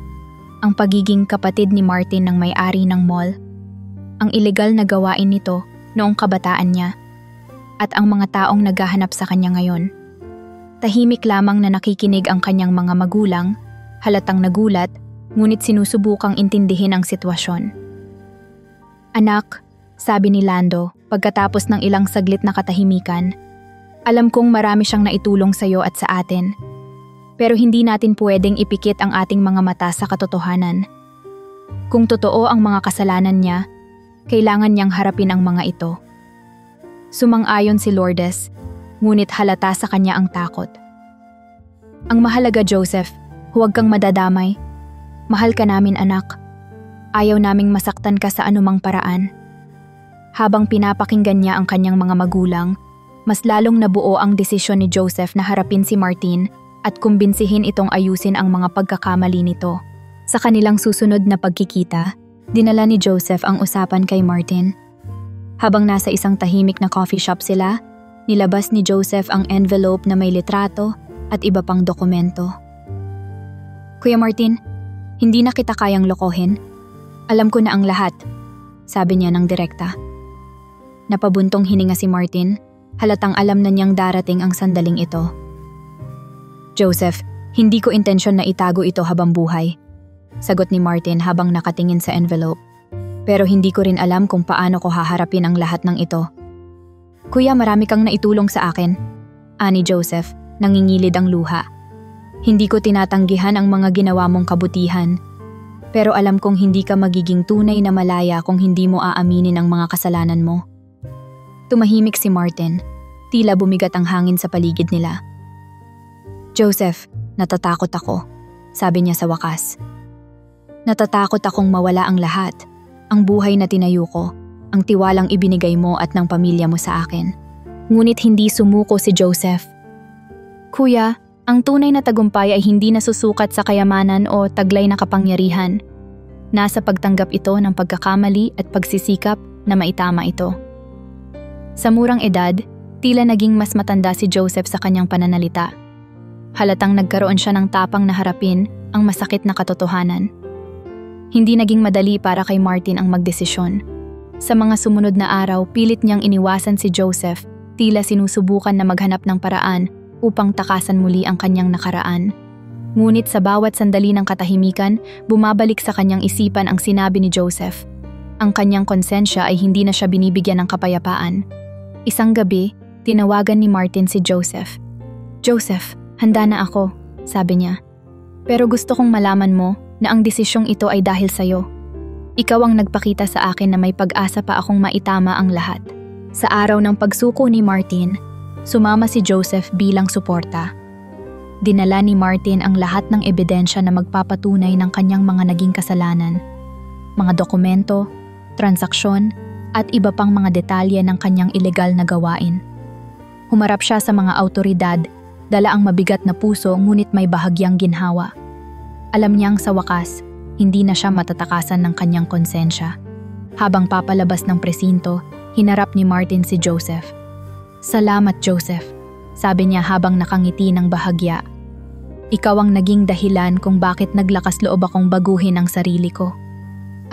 Ang pagiging kapatid ni Martin ng may-ari ng mall, ang ilegal na gawain nito noong kabataan niya, at ang mga taong naghahanap sa kanya ngayon. Tahimik lamang na nakikinig ang kanyang mga magulang, halatang nagulat, ngunit sinusubukang intindihin ang sitwasyon. "Anak," sabi ni Lando pagkatapos ng ilang saglit na katahimikan, "alam kong marami siyang naitulong sa iyo at sa atin. Pero hindi natin pwedeng ipikit ang ating mga mata sa katotohanan. Kung totoo ang mga kasalanan niya, kailangan niyang harapin ang mga ito." Sumang-ayon si Lourdes, ngunit halata sa kanya ang takot. "Ang mahalaga, Joseph, huwag kang madadamay. Mahal ka namin, anak. Ayaw naming masaktan ka sa anumang paraan." Habang pinapakinggan niya ang kanyang mga magulang, mas lalong nabuo ang desisyon ni Joseph na harapin si Martin at kumbinsihin itong ayusin ang mga pagkakamali nito. Sa kanilang susunod na pagkikita, dinala ni Joseph ang usapan kay Martin. Habang nasa isang tahimik na coffee shop sila, nilabas ni Joseph ang envelope na may litrato at iba pang dokumento. "Kuya Martin, hindi na kita kayang lokohin. Alam ko na ang lahat," sabi niya ng direkta. Napabuntong hininga si Martin, halatang alam na niyang darating ang sandaling ito. "Joseph, hindi ko intensyon na itago ito habang buhay," sagot ni Martin habang nakatingin sa envelope. "Pero hindi ko rin alam kung paano ko haharapin ang lahat ng ito." "Kuya, marami kang naitulong sa akin," ani Joseph, nangingilid ang luha. "Hindi ko tinatanggihan ang mga ginawa mong kabutihan. Pero alam kong hindi ka magiging tunay na malaya kung hindi mo aaminin ang mga kasalanan mo." Tumahimik si Martin, tila bumigat ang hangin sa paligid nila. "Joseph, natatakot ako," sabi niya sa wakas. "Natatakot akong mawala ang lahat, ang buhay na tinayo ko, ang tiwalang ibinigay mo at ng pamilya mo sa akin." Ngunit hindi sumuko si Joseph. "Kuya, ang tunay na tagumpay ay hindi nasusukat sa kayamanan o taglay na kapangyarihan. Nasa pagtanggap ito ng pagkakamali at pagsisikap na maitama ito." Sa murang edad, tila naging mas matanda si Joseph sa kanyang pananalita. Halatang nagkaroon siya ng tapang na harapin ang masakit na katotohanan. Hindi naging madali para kay Martin ang magdesisyon. Sa mga sumunod na araw, pilit niyang iniwasan si Joseph, tila sinusubukan na maghanap ng paraan upang takasan muli ang kanyang nakaraan. Ngunit sa bawat sandali ng katahimikan, bumabalik sa kanyang isipan ang sinabi ni Joseph. Ang kanyang konsensya ay hindi na siya binibigyan ng kapayapaan. Isang gabi, tinawagan ni Martin si Joseph. "Joseph, handa na ako," sabi niya. "Pero gusto kong malaman mo na ang desisyong ito ay dahil sa'yo. Ikaw ang nagpakita sa akin na may pag-asa pa akong maitama ang lahat. Sa araw ng pagsuko ni Martin, sumama si Joseph bilang suporta. Dinala ni Martin ang lahat ng ebidensya na magpapatunay ng kanyang mga naging kasalanan, mga dokumento, transaksyon, at iba pang mga detalye ng kanyang ilegal na gawain. Humarap siya sa mga awtoridad, dala ang mabigat na puso ngunit may bahagyang ginhawa. Alam niyang sa wakas, hindi na siya matatakasan ng kanyang konsensya. Habang papalabas ng presinto, hinarap ni Martin si Joseph. "Salamat, Joseph," sabi niya habang nakangiti ng bahagya. "Ikaw ang naging dahilan kung bakit naglakas loob akong baguhin ang sarili ko.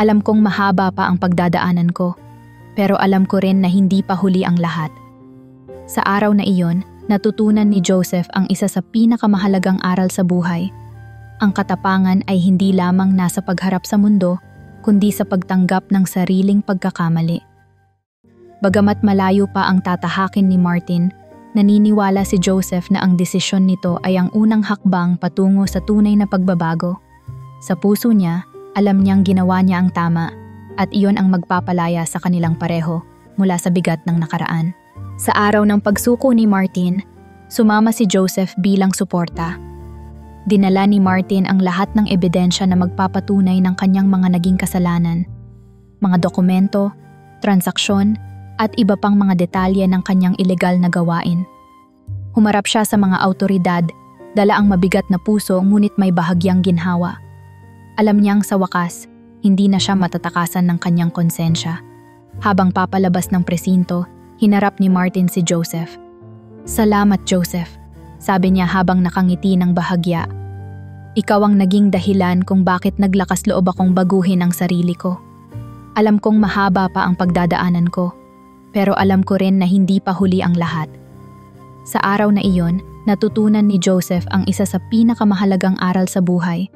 Alam kong mahaba pa ang pagdadaanan ko, pero alam ko rin na hindi pa huli ang lahat." Sa araw na iyon, natutunan ni Joseph ang isa sa pinakamahalagang aral sa buhay. Ang katapangan ay hindi lamang nasa pagharap sa mundo, kundi sa pagtanggap ng sariling pagkakamali. Bagamat malayo pa ang tatahakin ni Martin, naniniwala si Joseph na ang desisyon nito ay ang unang hakbang patungo sa tunay na pagbabago. Sa puso niya, alam niyang ginawa niya ang tama, at iyon ang magpapalaya sa kanilang pareho mula sa bigat ng nakaraan. Sa araw ng pagsuko ni Martin, sumama si Joseph bilang suporta. Dinala ni Martin ang lahat ng ebidensya na magpapatunay ng kanyang mga naging kasalanan, mga dokumento, transaksyon, at iba pang mga detalye ng kanyang ilegal na gawain. Humarap siya sa mga awtoridad, dala ang mabigat na puso ngunit may bahagyang ginhawa. Alam niyang sa wakas, hindi na siya matatakasan ng kanyang konsensya. Habang papalabas ng presinto, hinarap ni Martin si Joseph. "Salamat, Joseph," sabi niya habang nakangiti ng bahagya. "Ikaw ang naging dahilan kung bakit naglakas loob akong baguhin ang sarili ko. Alam kong mahaba pa ang pagdadaanan ko, pero alam ko rin na hindi pa huli ang lahat." Sa araw na iyon, natutunan ni Joseph ang isa sa pinakamahalagang aral sa buhay.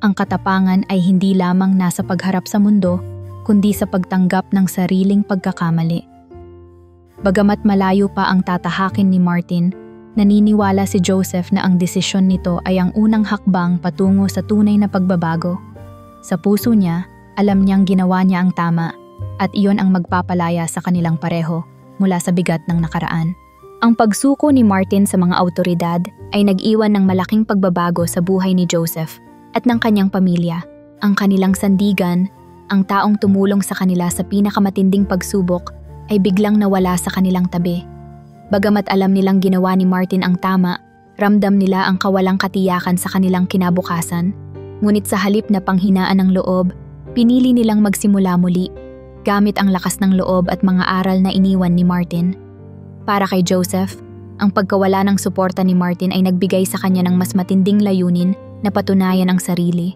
Ang katapangan ay hindi lamang nasa pagharap sa mundo, kundi sa pagtanggap ng sariling pagkakamali. Bagamat malayo pa ang tatahakin ni Martin, naniniwala si Joseph na ang desisyon nito ay ang unang hakbang patungo sa tunay na pagbabago. Sa puso niya, alam niyang ginawa niya ang tama, at iyon ang magpapalaya sa kanilang pareho mula sa bigat ng nakaraan. Ang pagsuko ni Martin sa mga awtoridad ay nag-iwan ng malaking pagbabago sa buhay ni Joseph at ng kanyang pamilya. Ang kanilang sandigan, ang taong tumulong sa kanila sa pinakamatinding pagsubok, ay biglang nawala sa kanilang tabi. Bagamat alam nilang ginawa ni Martin ang tama, ramdam nila ang kawalang katiyakan sa kanilang kinabukasan. Ngunit sa halip na panghinaan ng loob, pinili nilang magsimula muli, gamit ang lakas ng loob at mga aral na iniwan ni Martin. Para kay Joseph, ang pagkawala ng suporta ni Martin ay nagbigay sa kanya ng mas matinding layunin na patunayan ang sarili.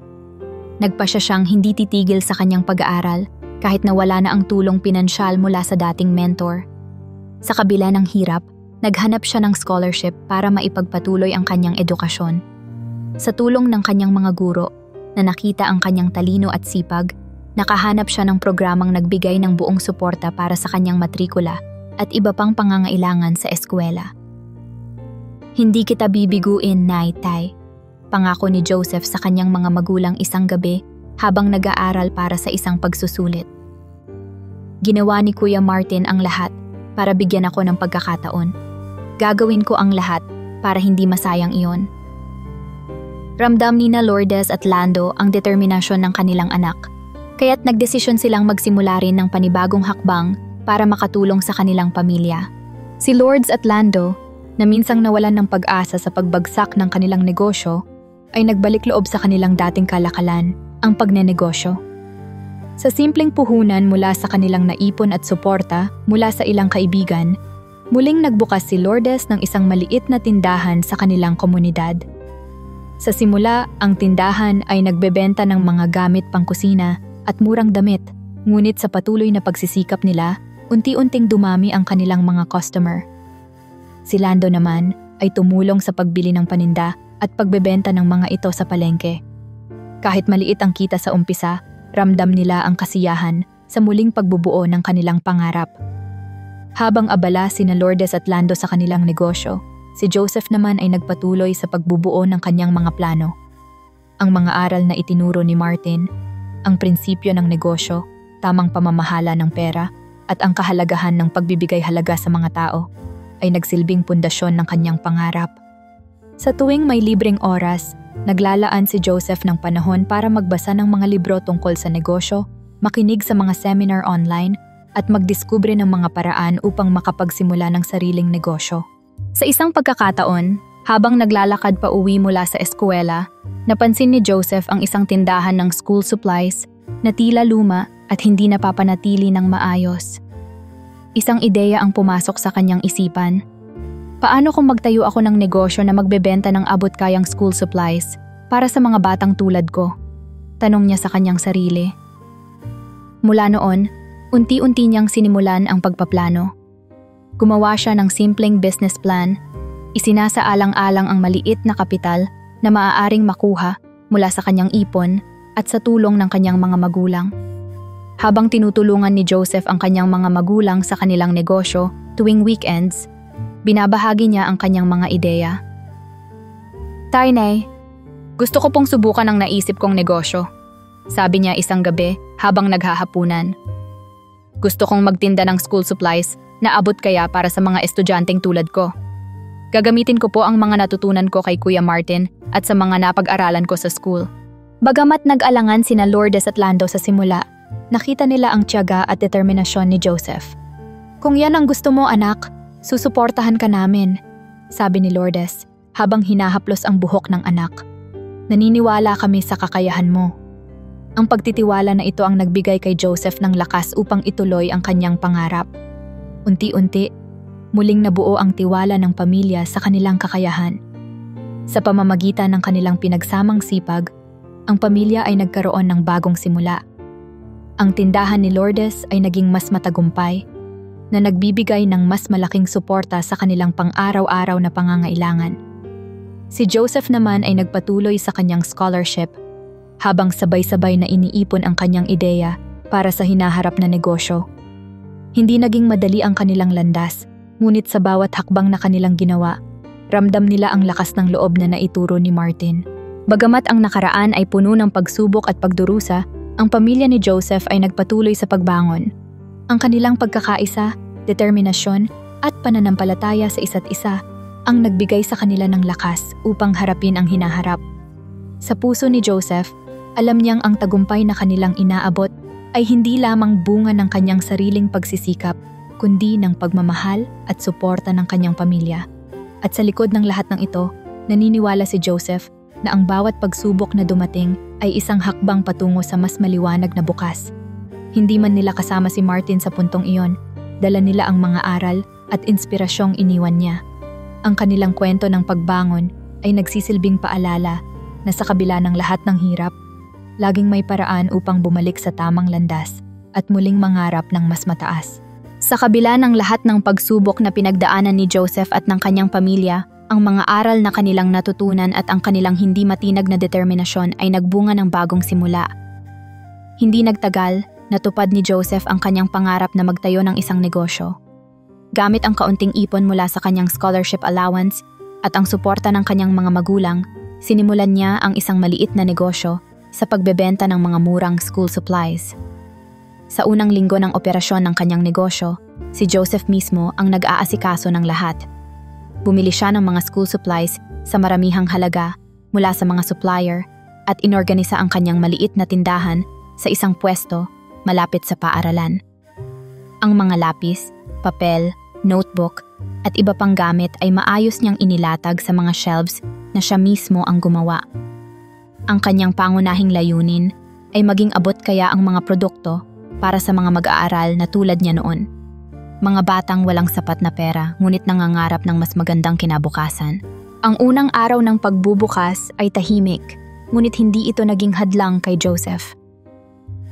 Nagpasya siyang hindi titigil sa kanyang pag-aaral kahit na wala na ang tulong pinansyal mula sa dating mentor. Sa kabila ng hirap, naghanap siya ng scholarship para maipagpatuloy ang kanyang edukasyon. Sa tulong ng kanyang mga guro, na nakita ang kanyang talino at sipag, nakahanap siya ng programang nagbigay ng buong suporta para sa kanyang matrikula at iba pang pangangailangan sa eskwela. "Hindi kita bibiguin, Nay-Tay," pangako ni Joseph sa kanyang mga magulang isang gabi habang nag-aaral para sa isang pagsusulit. "Ginawa ni Kuya Martin ang lahat para bigyan ako ng pagkakataon. Gagawin ko ang lahat para hindi masayang iyon." Ramdam ni na Lourdes at Lando ang determinasyon ng kanilang anak, kaya't nagdesisyon silang magsimula rin ng panibagong hakbang para makatulong sa kanilang pamilya. Si Lourdes at Lando, na minsang nawalan ng pag-asa sa pagbagsak ng kanilang negosyo, ay nagbalik loob sa kanilang dating kalakalan, ang pagnenegosyo. Sa simpleng puhunan mula sa kanilang naipon at suporta mula sa ilang kaibigan, muling nagbukas si Lourdes ng isang maliit na tindahan sa kanilang komunidad. Sa simula, ang tindahan ay nagbebenta ng mga gamit pangkusina at murang damit, ngunit sa patuloy na pagsisikap nila, unti-unting dumami ang kanilang mga customer. Si Lando naman ay tumulong sa pagbili ng paninda at pagbebenta ng mga ito sa palengke. Kahit maliit ang kita sa umpisa, ramdam nila ang kasiyahan sa muling pagbubuo ng kanilang pangarap. Habang abala sina Lourdes at Lando sa kanilang negosyo, si Joseph naman ay nagpatuloy sa pagbubuo ng kanyang mga plano. Ang mga aral na itinuro ni Martin, ang prinsipyo ng negosyo, tamang pamamahala ng pera, at ang kahalagahan ng pagbibigay halaga sa mga tao ay nagsilbing pundasyon ng kanyang pangarap. Sa tuwing may libreng oras, naglalaan si Joseph ng panahon para magbasa ng mga libro tungkol sa negosyo, makinig sa mga seminar online, at magdiskubre ng mga paraan upang makapagsimula ng sariling negosyo. Sa isang pagkakataon, habang naglalakad pa uwi mula sa eskwela, napansin ni Joseph ang isang tindahan ng school supplies na tila luma at hindi napapanatili ng maayos. Isang ideya ang pumasok sa kanyang isipan. Paano kung magtayo ako ng negosyo na magbebenta ng abot-kayang school supplies para sa mga batang tulad ko? Tanong niya sa kanyang sarili. Mula noon, unti-unti niyang sinimulan ang pagpaplano. Gumawa siya ng simpleng business plan, isinasaalang-alang ang maliit na kapital na maaaring makuha mula sa kanyang ipon at sa tulong ng kanyang mga magulang. Habang tinutulungan ni Joseph ang kanyang mga magulang sa kanilang negosyo tuwing weekends, binabahagi niya ang kanyang mga ideya. "Tay, gusto ko pong subukan ang naisip kong negosyo," sabi niya isang gabi habang naghahapunan. "Gusto kong magtinda ng school supplies na abot kaya para sa mga estudyanteng tulad ko. Gagamitin ko po ang mga natutunan ko kay Kuya Martin at sa mga napag-aralan ko sa school." Bagamat nag-alangan sina Lourdes at Lando sa simula, nakita nila ang tiyaga at determinasyon ni Joseph. "Kung yan ang gusto mo, anak, susuportahan ka namin," sabi ni Lourdes habang hinahaplos ang buhok ng anak. "Naniniwala kami sa kakayahan mo." Ang pagtitiwala na ito ang nagbigay kay Joseph ng lakas upang ituloy ang kanyang pangarap. Unti-unti, muling nabuo ang tiwala ng pamilya sa kanilang kakayahan. Sa pamamagitan ng kanilang pinagsamang sipag, ang pamilya ay nagkaroon ng bagong simula. Ang tindahan ni Lourdes ay naging mas matagumpay, na nagbibigay ng mas malaking suporta sa kanilang pang-araw-araw na pangangailangan. Si Joseph naman ay nagpatuloy sa kanyang scholarship, habang sabay-sabay na iniipon ang kanyang ideya para sa hinaharap na negosyo. Hindi naging madali ang kanilang landas, ngunit sa bawat hakbang na kanilang ginawa, ramdam nila ang lakas ng loob na naituro ni Martin. Bagamat ang nakaraan ay puno ng pagsubok at pagdurusa, ang pamilya ni Joseph ay nagpatuloy sa pagbangon. Ang kanilang pagkakaisa, determinasyon, at pananampalataya sa isa't isa ang nagbigay sa kanila ng lakas upang harapin ang hinaharap. Sa puso ni Joseph, alam niyang ang tagumpay na kanilang inaabot ay hindi lamang bunga ng kanyang sariling pagsisikap, kundi ng pagmamahal at suporta ng kanyang pamilya. At sa likod ng lahat ng ito, naniniwala si Joseph na ang bawat pagsubok na dumating ay isang hakbang patungo sa mas maliwanag na bukas. Hindi man nila kasama si Martin sa puntong iyon, dala nila ang mga aral at inspirasyong iniwan niya. Ang kanilang kwento ng pagbangon ay nagsisilbing paalala na sa kabila ng lahat ng hirap, laging may paraan upang bumalik sa tamang landas at muling mangarap ng mas mataas. Sa kabila ng lahat ng pagsubok na pinagdaanan ni Joseph at ng kanyang pamilya, ang mga aral na kanilang natutunan at ang kanilang hindi matinag na determinasyon ay nagbunga ng bagong simula. Hindi nagtagal, natupad ni Joseph ang kanyang pangarap na magtayo ng isang negosyo. Gamit ang kaunting ipon mula sa kanyang scholarship allowance at ang suporta ng kanyang mga magulang, sinimulan niya ang isang maliit na negosyo sa pagbebenta ng mga murang school supplies. Sa unang linggo ng operasyon ng kanyang negosyo, si Joseph mismo ang nag-aasikaso ng lahat. Bumili siya ng mga school supplies sa maramihang halaga mula sa mga supplier at inorganisa ang kanyang maliit na tindahan sa isang pwesto malapit sa paaralan. Ang mga lapis, papel, notebook at iba pang gamit ay maayos niyang inilatag sa mga shelves na siya mismo ang gumawa. Ang kanyang pangunahing layunin ay maging abot kaya ang mga produkto para sa mga mag-aaral na tulad niya noon. Mga batang walang sapat na pera ngunit nangangarap ng mas magandang kinabukasan. Ang unang araw ng pagbubukas ay tahimik, ngunit hindi ito naging hadlang kay Joseph.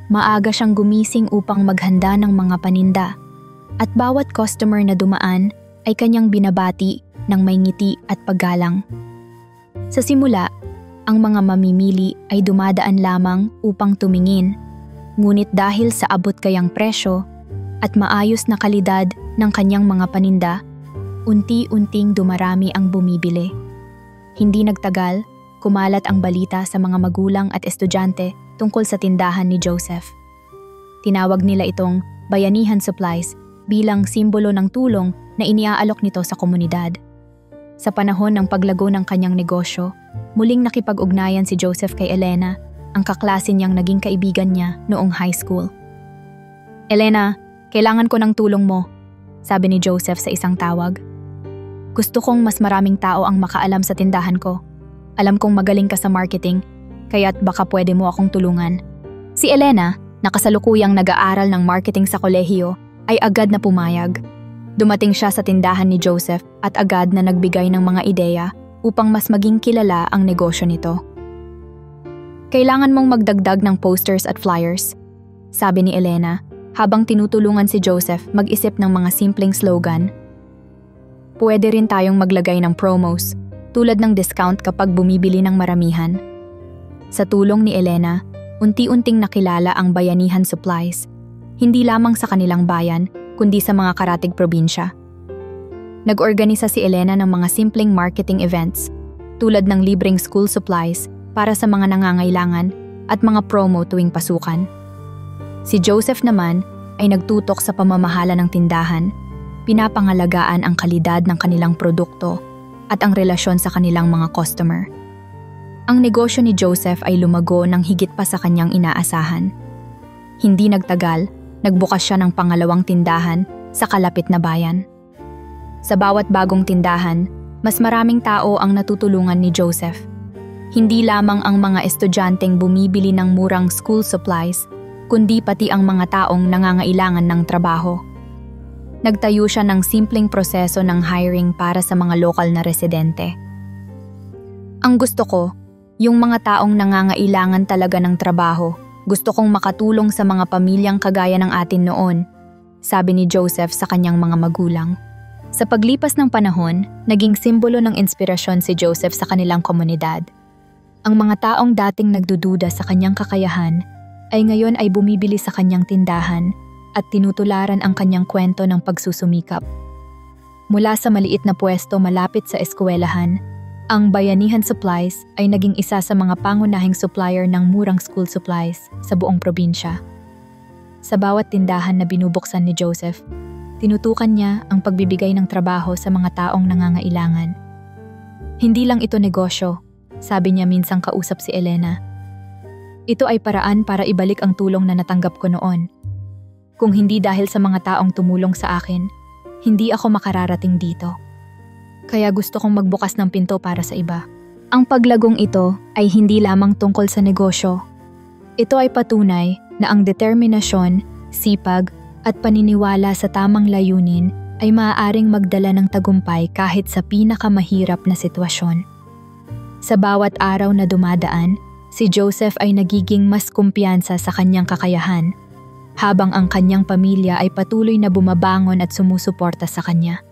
Maaga siyang gumising upang maghanda ng mga paninda, at bawat customer na dumaan ay kanyang binabati ng may ngiti at paggalang. Sa simula, ang mga mamimili ay dumadaan lamang upang tumingin, ngunit dahil sa abot kayang presyo at maayos na kalidad ng kanyang mga paninda, unti-unting dumarami ang bumibili. Hindi nagtagal, kumalat ang balita sa mga magulang at estudyante tungkol sa tindahan ni Joseph. Tinawag nila itong Bayanihan Supplies bilang simbolo ng tulong na iniaalok nito sa komunidad. Sa panahon ng paglago ng kanyang negosyo, muling nakipag-ugnayan si Joseph kay Elena, ang kaklase niyang naging kaibigan niya noong high school. "Elena, kailangan ko ng tulong mo," sabi ni Joseph sa isang tawag. "Gusto kong mas maraming tao ang makaalam sa tindahan ko. Alam kong magaling ka sa marketing, kaya't baka pwede mo akong tulungan." Si Elena, na kasalukuyang nag-aaral ng marketing sa kolehiyo, ay agad na pumayag. Dumating siya sa tindahan ni Joseph at agad na nagbigay ng mga ideya upang mas maging kilala ang negosyo nito. "Kailangan mong magdagdag ng posters at flyers," sabi ni Elena habang tinutulungan si Joseph mag-isip ng mga simpleng slogan. "Pwede rin tayong maglagay ng promos, tulad ng discount kapag bumibili ng maramihan." Sa tulong ni Elena, unti-unting nakilala ang Bayanihan Supplies, hindi lamang sa kanilang bayan, kundi sa mga karatig probinsya. Nag-organisa si Elena ng mga simpleng marketing events, tulad ng libreng school supplies para sa mga nangangailangan at mga promo tuwing pasukan. Si Joseph naman ay nagtutok sa pamamahala ng tindahan, pinapangalagaan ang kalidad ng kanilang produkto at ang relasyon sa kanilang mga customer. Ang negosyo ni Joseph ay lumago ng higit pa sa kanyang inaasahan. Hindi nagtagal, nagbukas siya ng pangalawang tindahan sa kalapit na bayan. Sa bawat bagong tindahan, mas maraming tao ang natutulungan ni Joseph. Hindi lamang ang mga estudyanteng bumibili ng murang school supplies, kundi pati ang mga taong nangangailangan ng trabaho. Nagtayo siya ng simpleng proseso ng hiring para sa mga lokal na residente. "Ang gusto ko, yung mga taong nangangailangan talaga ng trabaho. Gusto kong makatulong sa mga pamilyang kagaya ng atin noon," sabi ni Joseph sa kanyang mga magulang. Sa paglipas ng panahon, naging simbolo ng inspirasyon si Joseph sa kanilang komunidad. Ang mga taong dating nagdududa sa kanyang kakayahan ay ngayon ay bumibili sa kanyang tindahan at tinutularan ang kanyang kwento ng pagsusumikap. Mula sa maliit na pwesto malapit sa eskwelahan, ang Bayanihan Supplies ay naging isa sa mga pangunahing supplier ng murang school supplies sa buong probinsya. Sa bawat tindahan na binubuksan ni Joseph, tinutukan niya ang pagbibigay ng trabaho sa mga taong nangangailangan. "Hindi lang ito negosyo," sabi niya minsang kausap si Elena. "Ito ay paraan para ibalik ang tulong na natanggap ko noon. Kung hindi dahil sa mga taong tumulong sa akin, hindi ako makararating dito. Kaya gusto kong magbukas ng pinto para sa iba." Ang paglagong ito ay hindi lamang tungkol sa negosyo. Ito ay patunay na ang determinasyon, sipag, at paniniwala sa tamang layunin ay maaaring magdala ng tagumpay kahit sa pinakamahirap na sitwasyon. Sa bawat araw na dumadaan, si Joseph ay nagiging mas kumpiyansa sa kanyang kakayahan, habang ang kanyang pamilya ay patuloy na bumabangon at sumusuporta sa kanya.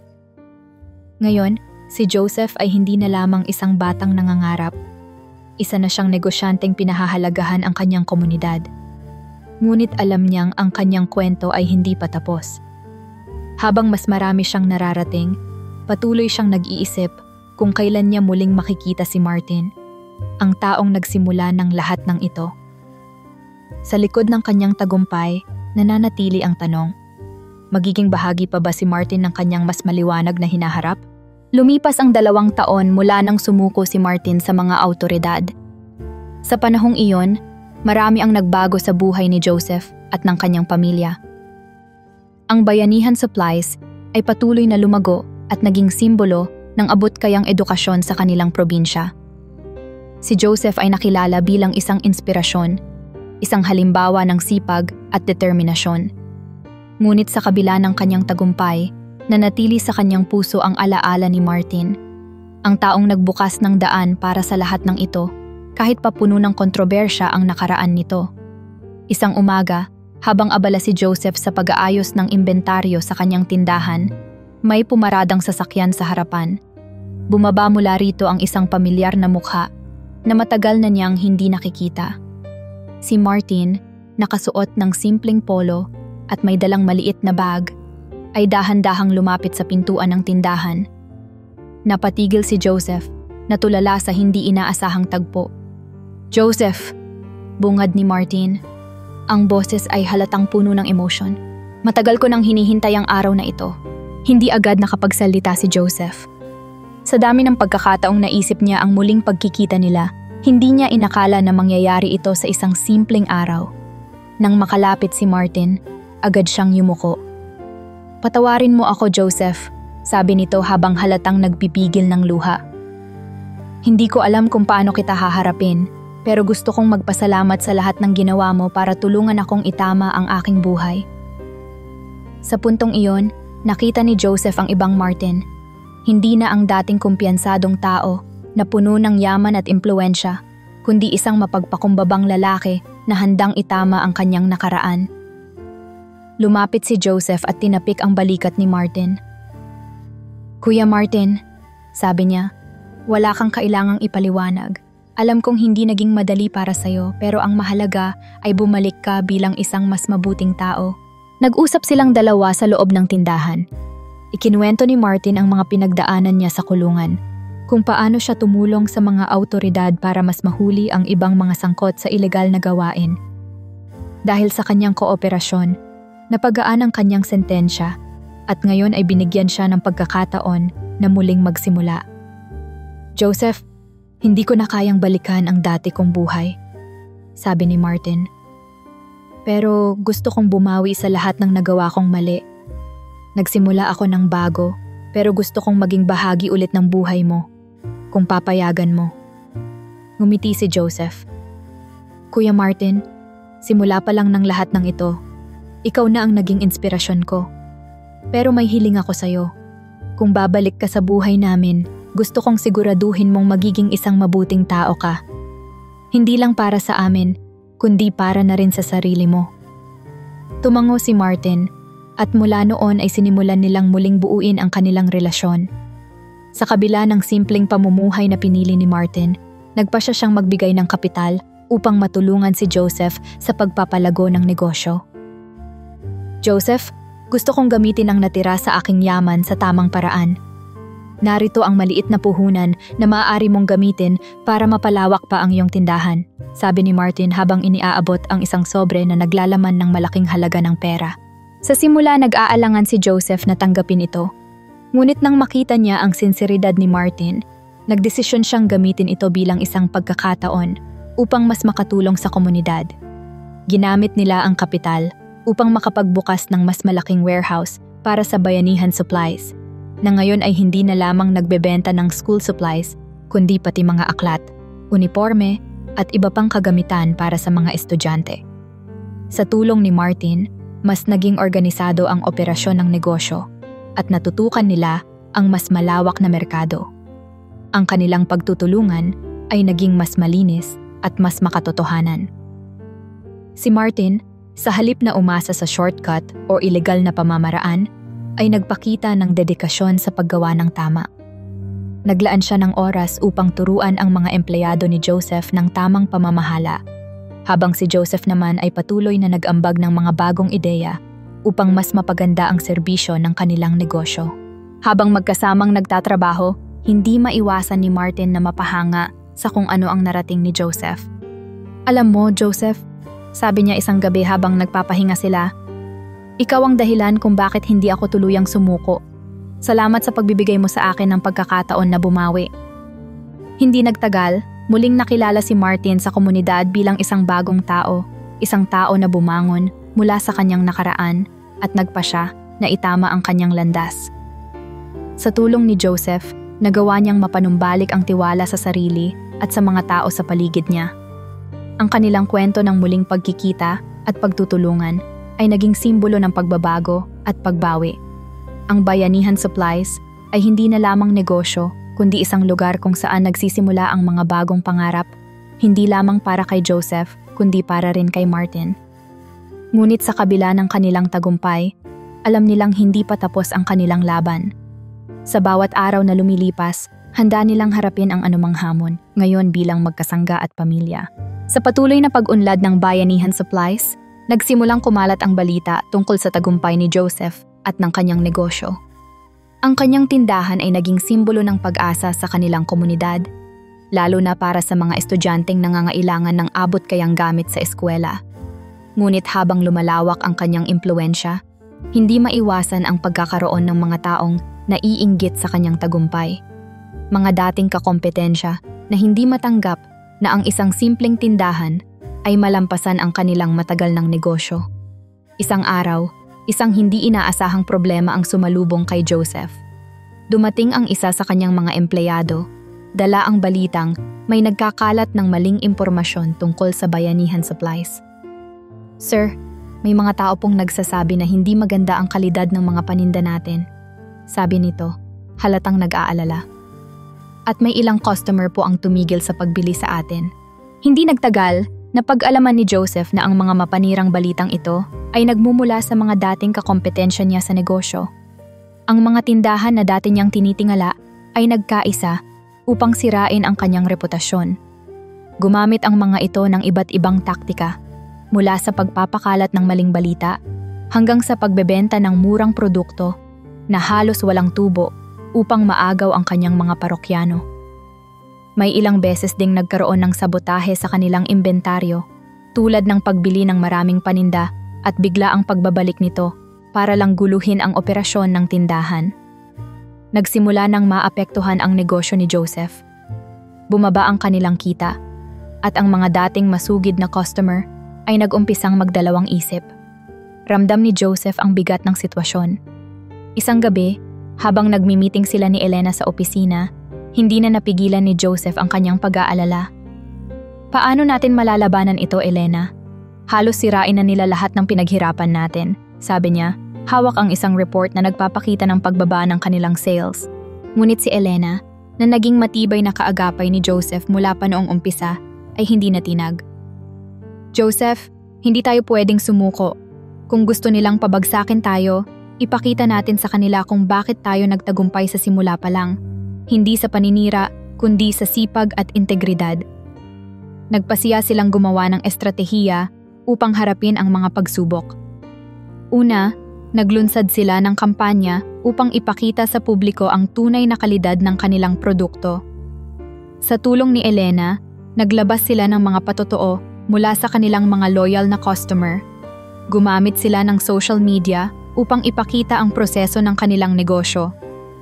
Ngayon, si Joseph ay hindi na lamang isang batang nangangarap. Isa na siyang negosyanteng pinahahalagahan ang kanyang komunidad. Ngunit alam niyang ang kanyang kwento ay hindi pa tapos. Habang mas marami siyang nararating, patuloy siyang nag-iisip kung kailan niya muling makikita si Martin, ang taong nagsimula ng lahat ng ito. Sa likod ng kanyang tagumpay, nananatili ang tanong, magiging bahagi pa ba si Martin ng kanyang mas maliwanag na hinaharap? Lumipas ang 2 taon mula nang sumuko si Martin sa mga awtoridad. Sa panahong iyon, marami ang nagbago sa buhay ni Joseph at ng kanyang pamilya. Ang Bayanihan Supplies ay patuloy na lumago at naging simbolo ng abot-kayang edukasyon sa kanilang probinsya. Si Joseph ay nakilala bilang isang inspirasyon, isang halimbawa ng sipag at determinasyon. Ngunit sa kabila ng kanyang tagumpay, nanatili sa kanyang puso ang alaala ni Martin, ang taong nagbukas ng daan para sa lahat ng ito, kahit pa puno ng kontrobersya ang nakaraan nito. Isang umaga, habang abala si Joseph sa pag-aayos ng inventaryo sa kanyang tindahan, may pumaradang sasakyan sa harapan. Bumaba mula rito ang isang pamilyar na mukha na matagal na niyang hindi nakikita. Si Martin, nakasuot ng simpleng polo at may dalang maliit na bag, ay dahan-dahang lumapit sa pintuan ng tindahan. Napatigil si Joseph, natulala sa hindi inaasahang tagpo. "Joseph!" bungad ni Martin. Ang boses ay halatang puno ng emosyon. Matagal ko nang hinihintay ang araw na ito. Hindi agad nakapagsalita si Joseph. Sa dami ng pagkakataong naisip niya ang muling pagkikita nila, hindi niya inakala na mangyayari ito sa isang simpleng araw. Nang makalapit si Martin, agad siyang yumuko. "Patawarin mo ako, Joseph," sabi nito habang halatang nagpipigil ng luha. "Hindi ko alam kung paano kita haharapin, pero gusto kong magpasalamat sa lahat ng ginawa mo para tulungan akong itama ang aking buhay." Sa puntong iyon, nakita ni Joseph ang ibang Martin. Hindi na ang dating kumpiyansadong tao na puno ng yaman at impluwensya, kundi isang mapagpakumbabang lalaki na handang itama ang kanyang nakaraan. Lumapit si Joseph at tinapik ang balikat ni Martin. "Kuya Martin," sabi niya, "wala kang kailangang ipaliwanag. Alam kong hindi naging madali para sa'yo, pero ang mahalaga ay bumalik ka bilang isang mas mabuting tao." Nag-usap silang dalawa sa loob ng tindahan. Ikinuwento ni Martin ang mga pinagdaanan niya sa kulungan, kung paano siya tumulong sa mga awtoridad para mas mahuli ang ibang mga sangkot sa ilegal na gawain. Dahil sa kanyang kooperasyon, napagaan ang kanyang sentensya at ngayon ay binigyan siya ng pagkakataon na muling magsimula. "Joseph, hindi ko na kayang balikan ang dati kong buhay," sabi ni Martin. "Pero gusto kong bumawi sa lahat ng nagawa kong mali. Nagsimula ako ng bago, pero gusto kong maging bahagi ulit ng buhay mo, kung papayagan mo." Ngumiti si Joseph. "Kuya Martin, simula pa lang ng lahat ng ito, ikaw na ang naging inspirasyon ko. Pero may hiling ako sa'yo. Kung babalik ka sa buhay namin, gusto kong siguraduhin mong magiging isang mabuting tao ka. Hindi lang para sa amin, kundi para na rin sa sarili mo." Tumango si Martin at mula noon ay sinimulan nilang muling buuin ang kanilang relasyon. Sa kabila ng simpleng pamumuhay na pinili ni Martin, nagpasya siyang magbigay ng kapital upang matulungan si Joseph sa pagpapalago ng negosyo. "Joseph, gusto kong gamitin ang natira sa aking yaman sa tamang paraan. Narito ang maliit na puhunan na maaari mong gamitin para mapalawak pa ang iyong tindahan," sabi ni Martin habang iniaabot ang isang sobre na naglalaman ng malaking halaga ng pera. Sa simula nag-aalangan si Joseph na tanggapin ito. Ngunit nang makita niya ang sinseridad ni Martin, nagdesisyon siyang gamitin ito bilang isang pagkakataon upang mas makatulong sa komunidad. Ginamit nila ang kapital upang makapagbukas ng mas malaking warehouse para sa Bayanihan Supplies, na ngayon ay hindi na lamang nagbebenta ng school supplies, kundi pati mga aklat, uniforme at iba pang kagamitan para sa mga estudyante. Sa tulong ni Martin, mas naging organisado ang operasyon ng negosyo at natutukan nila ang mas malawak na merkado. Ang kanilang pagtutulungan ay naging mas malinis at mas makatotohanan. Si Martin, sa halip na umasa sa shortcut o ilegal na pamamaraan, ay nagpakita ng dedikasyon sa paggawa ng tama. Naglaan siya ng oras upang turuan ang mga empleyado ni Joseph ng tamang pamamahala, habang si Joseph naman ay patuloy na nag-ambag ng mga bagong ideya upang mas mapaganda ang serbisyo ng kanilang negosyo. Habang magkasamang nagtatrabaho, hindi maiwasan ni Martin na mapahanga sa kung ano ang narating ni Joseph. "Alam mo, Joseph," sabi niya isang gabi habang nagpapahinga sila, "ikaw ang dahilan kung bakit hindi ako tuluyang sumuko. Salamat sa pagbibigay mo sa akin ng pagkakataon na bumawi." Hindi nagtagal, muling nakilala si Martin sa komunidad bilang isang bagong tao, isang tao na bumangon mula sa kanyang nakaraan at nagpasya na itama ang kanyang landas. Sa tulong ni Joseph, nagawa niyang mapanumbalik ang tiwala sa sarili at sa mga tao sa paligid niya. Ang kanilang kwento ng muling pagkikita at pagtutulungan ay naging simbolo ng pagbabago at pagbawi. Ang Bayanihan Supplies ay hindi na lamang negosyo, kundi isang lugar kung saan nagsisimula ang mga bagong pangarap, hindi lamang para kay Joseph, kundi para rin kay Martin. Ngunit sa kabila ng kanilang tagumpay, alam nilang hindi pa tapos ang kanilang laban. Sa bawat araw na lumilipas, handa nilang harapin ang anumang hamon, ngayon bilang magkasangga at pamilya. Sa patuloy na pag-unlad ng Bayanihan Supplies, nagsimulang kumalat ang balita tungkol sa tagumpay ni Joseph at ng kanyang negosyo. Ang kanyang tindahan ay naging simbolo ng pag-asa sa kanilang komunidad. lalo na para sa mga estudyanteng nangangailangan ng abot kayang gamit sa eskwela. Ngunit habang lumalawak ang kanyang impluensya, hindi maiwasan ang pagkakaroon ng mga taong naiinggit sa kanyang tagumpay. Mga dating kakompetensya na hindi matanggap na ang isang simpleng tindahan ay malampasan ang kanilang matagal ng negosyo. Isang araw, isang hindi inaasahang problema ang sumalubong kay Joseph. Dumating ang isa sa kanyang mga empleyado, dala ang balitang may nagkakalat ng maling impormasyon tungkol sa Bayanihan Supplies. "Sir, may mga tao pong nagsasabi na hindi maganda ang kalidad ng mga paninda natin," sabi nito, halatang nag-aalala. "At may ilang customer po ang tumigil sa pagbili sa atin." Hindi nagtagal, napag-alaman ni Joseph na ang mga mapanirang balitang ito ay nagmumula sa mga dating kakompetensya niya sa negosyo. Ang mga tindahan na dati niyang tinitingala ay nagkaisa upang sirain ang kanyang reputasyon. Gumamit ang mga ito ng iba't ibang taktika, mula sa pagpapakalat ng maling balita hanggang sa pagbebenta ng murang produkto na halos walang tubo upang maagaw ang kanyang mga parokyano. May ilang beses ding nagkaroon ng sabotahe sa kanilang inventaryo, tulad ng pagbili ng maraming paninda at bigla ang pagbabalik nito para lang guluhin ang operasyon ng tindahan. Nagsimula nang maapektuhan ang negosyo ni Joseph. Bumaba ang kanilang kita at ang mga dating masugid na customer ay nag-umpisang magdalawang isip. Ramdam ni Joseph ang bigat ng sitwasyon. Isang gabi, habang nagmi-meeting sila ni Elena sa opisina, hindi na napigilan ni Joseph ang kanyang pag-aalala. "Paano natin malalabanan ito, Elena? Halos sirain na nila lahat ng pinaghirapan natin," sabi niya, hawak ang isang report na nagpapakita ng pagbaba ng kanilang sales. Ngunit si Elena, na naging matibay na kaagapay ni Joseph mula pa noong umpisa, ay hindi natinag. "Joseph, hindi tayo pwedeng sumuko. Kung gusto nilang pabagsakin tayo, ipakita natin sa kanila kung bakit tayo nagtagumpay sa simula pa lang. Hindi sa paninira, kundi sa sipag at integridad." Nagpasiya silang gumawa ng estratehiya upang harapin ang mga pagsubok. Una, naglunsad sila ng kampanya upang ipakita sa publiko ang tunay na kalidad ng kanilang produkto. Sa tulong ni Elena, naglabas sila ng mga patotoo mula sa kanilang mga loyal na customer. Gumamit sila ng social media upang ipakita ang proseso ng kanilang negosyo,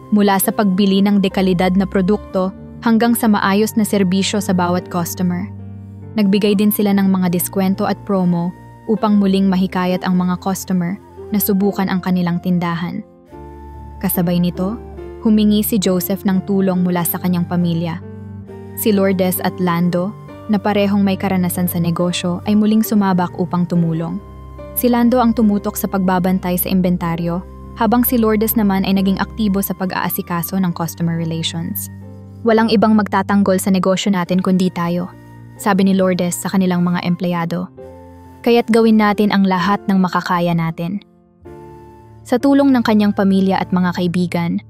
mula sa pagbili ng dekalidad na produkto hanggang sa maayos na serbisyo sa bawat customer. Nagbigay din sila ng mga diskwento at promo upang muling mahikayat ang mga customer na subukan ang kanilang tindahan. Kasabay nito, humingi si Joseph ng tulong mula sa kanyang pamilya. Si Lourdes at Lando, na parehong may karanasan sa negosyo, ay muling sumabak upang tumulong. Si Lando ang tumutok sa pagbabantay sa inventaryo, habang si Lourdes naman ay naging aktibo sa pag-aasikaso ng customer relations. "Walang ibang magtatanggol sa negosyo natin kundi tayo," sabi ni Lourdes sa kanilang mga empleyado. "Kaya't gawin natin ang lahat ng makakaya natin." Sa tulong ng kanyang pamilya at mga kaibigan,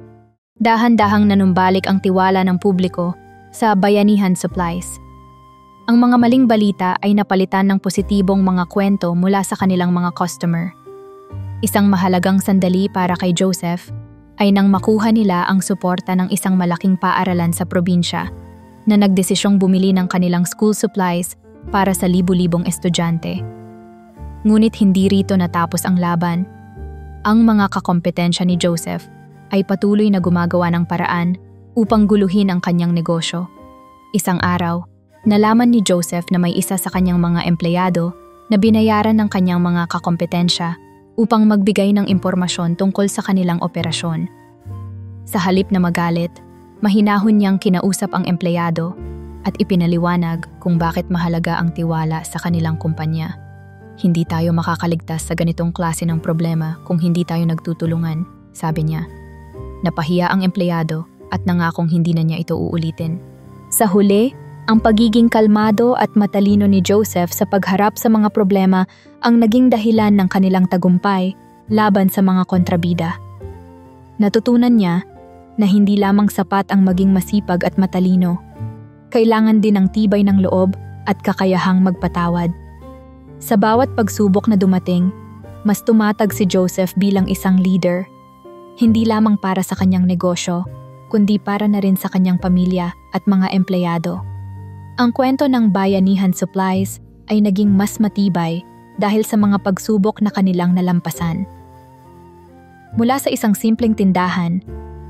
dahan-dahang nanumbalik ang tiwala ng publiko sa Bayanihan Supplies. Ang mga maling balita ay napalitan ng positibong mga kwento mula sa kanilang mga customer. Isang mahalagang sandali para kay Joseph ay nang makuha nila ang suporta ng isang malaking paaralan sa probinsya na nagdesisyong bumili ng kanilang school supplies para sa libu-libong estudyante. Ngunit hindi rito natapos ang laban. Ang mga kakompetensya ni Joseph ay patuloy na gumagawa ng paraan upang guluhin ang kanyang negosyo. Isang araw, nalaman ni Joseph na may isa sa kanyang mga empleyado na binayaran ng kanyang mga kakompetensya upang magbigay ng impormasyon tungkol sa kanilang operasyon. Sa halip na magalit, mahinahon niyang kinausap ang empleyado at ipinaliwanag kung bakit mahalaga ang tiwala sa kanilang kumpanya. "Hindi tayo makakaligtas sa ganitong klase ng problema kung hindi tayo nagtutulungan," sabi niya. Napahiya ang empleyado at nangakong hindi na niya ito uulitin. Sa huli, ang pagiging kalmado at matalino ni Joseph sa pagharap sa mga problema ang naging dahilan ng kanilang tagumpay laban sa mga kontrabida. Natutunan niya na hindi lamang sapat ang maging masipag at matalino. Kailangan din ng tibay ng loob at kakayahang magpatawad. Sa bawat pagsubok na dumating, mas tumatag si Joseph bilang isang leader, hindi lamang para sa kanyang negosyo, kundi para na rin sa kanyang pamilya at mga empleyado. Ang kwento ng Bayanihan Supplies ay naging mas matibay dahil sa mga pagsubok na kanilang nalampasan. Mula sa isang simpleng tindahan,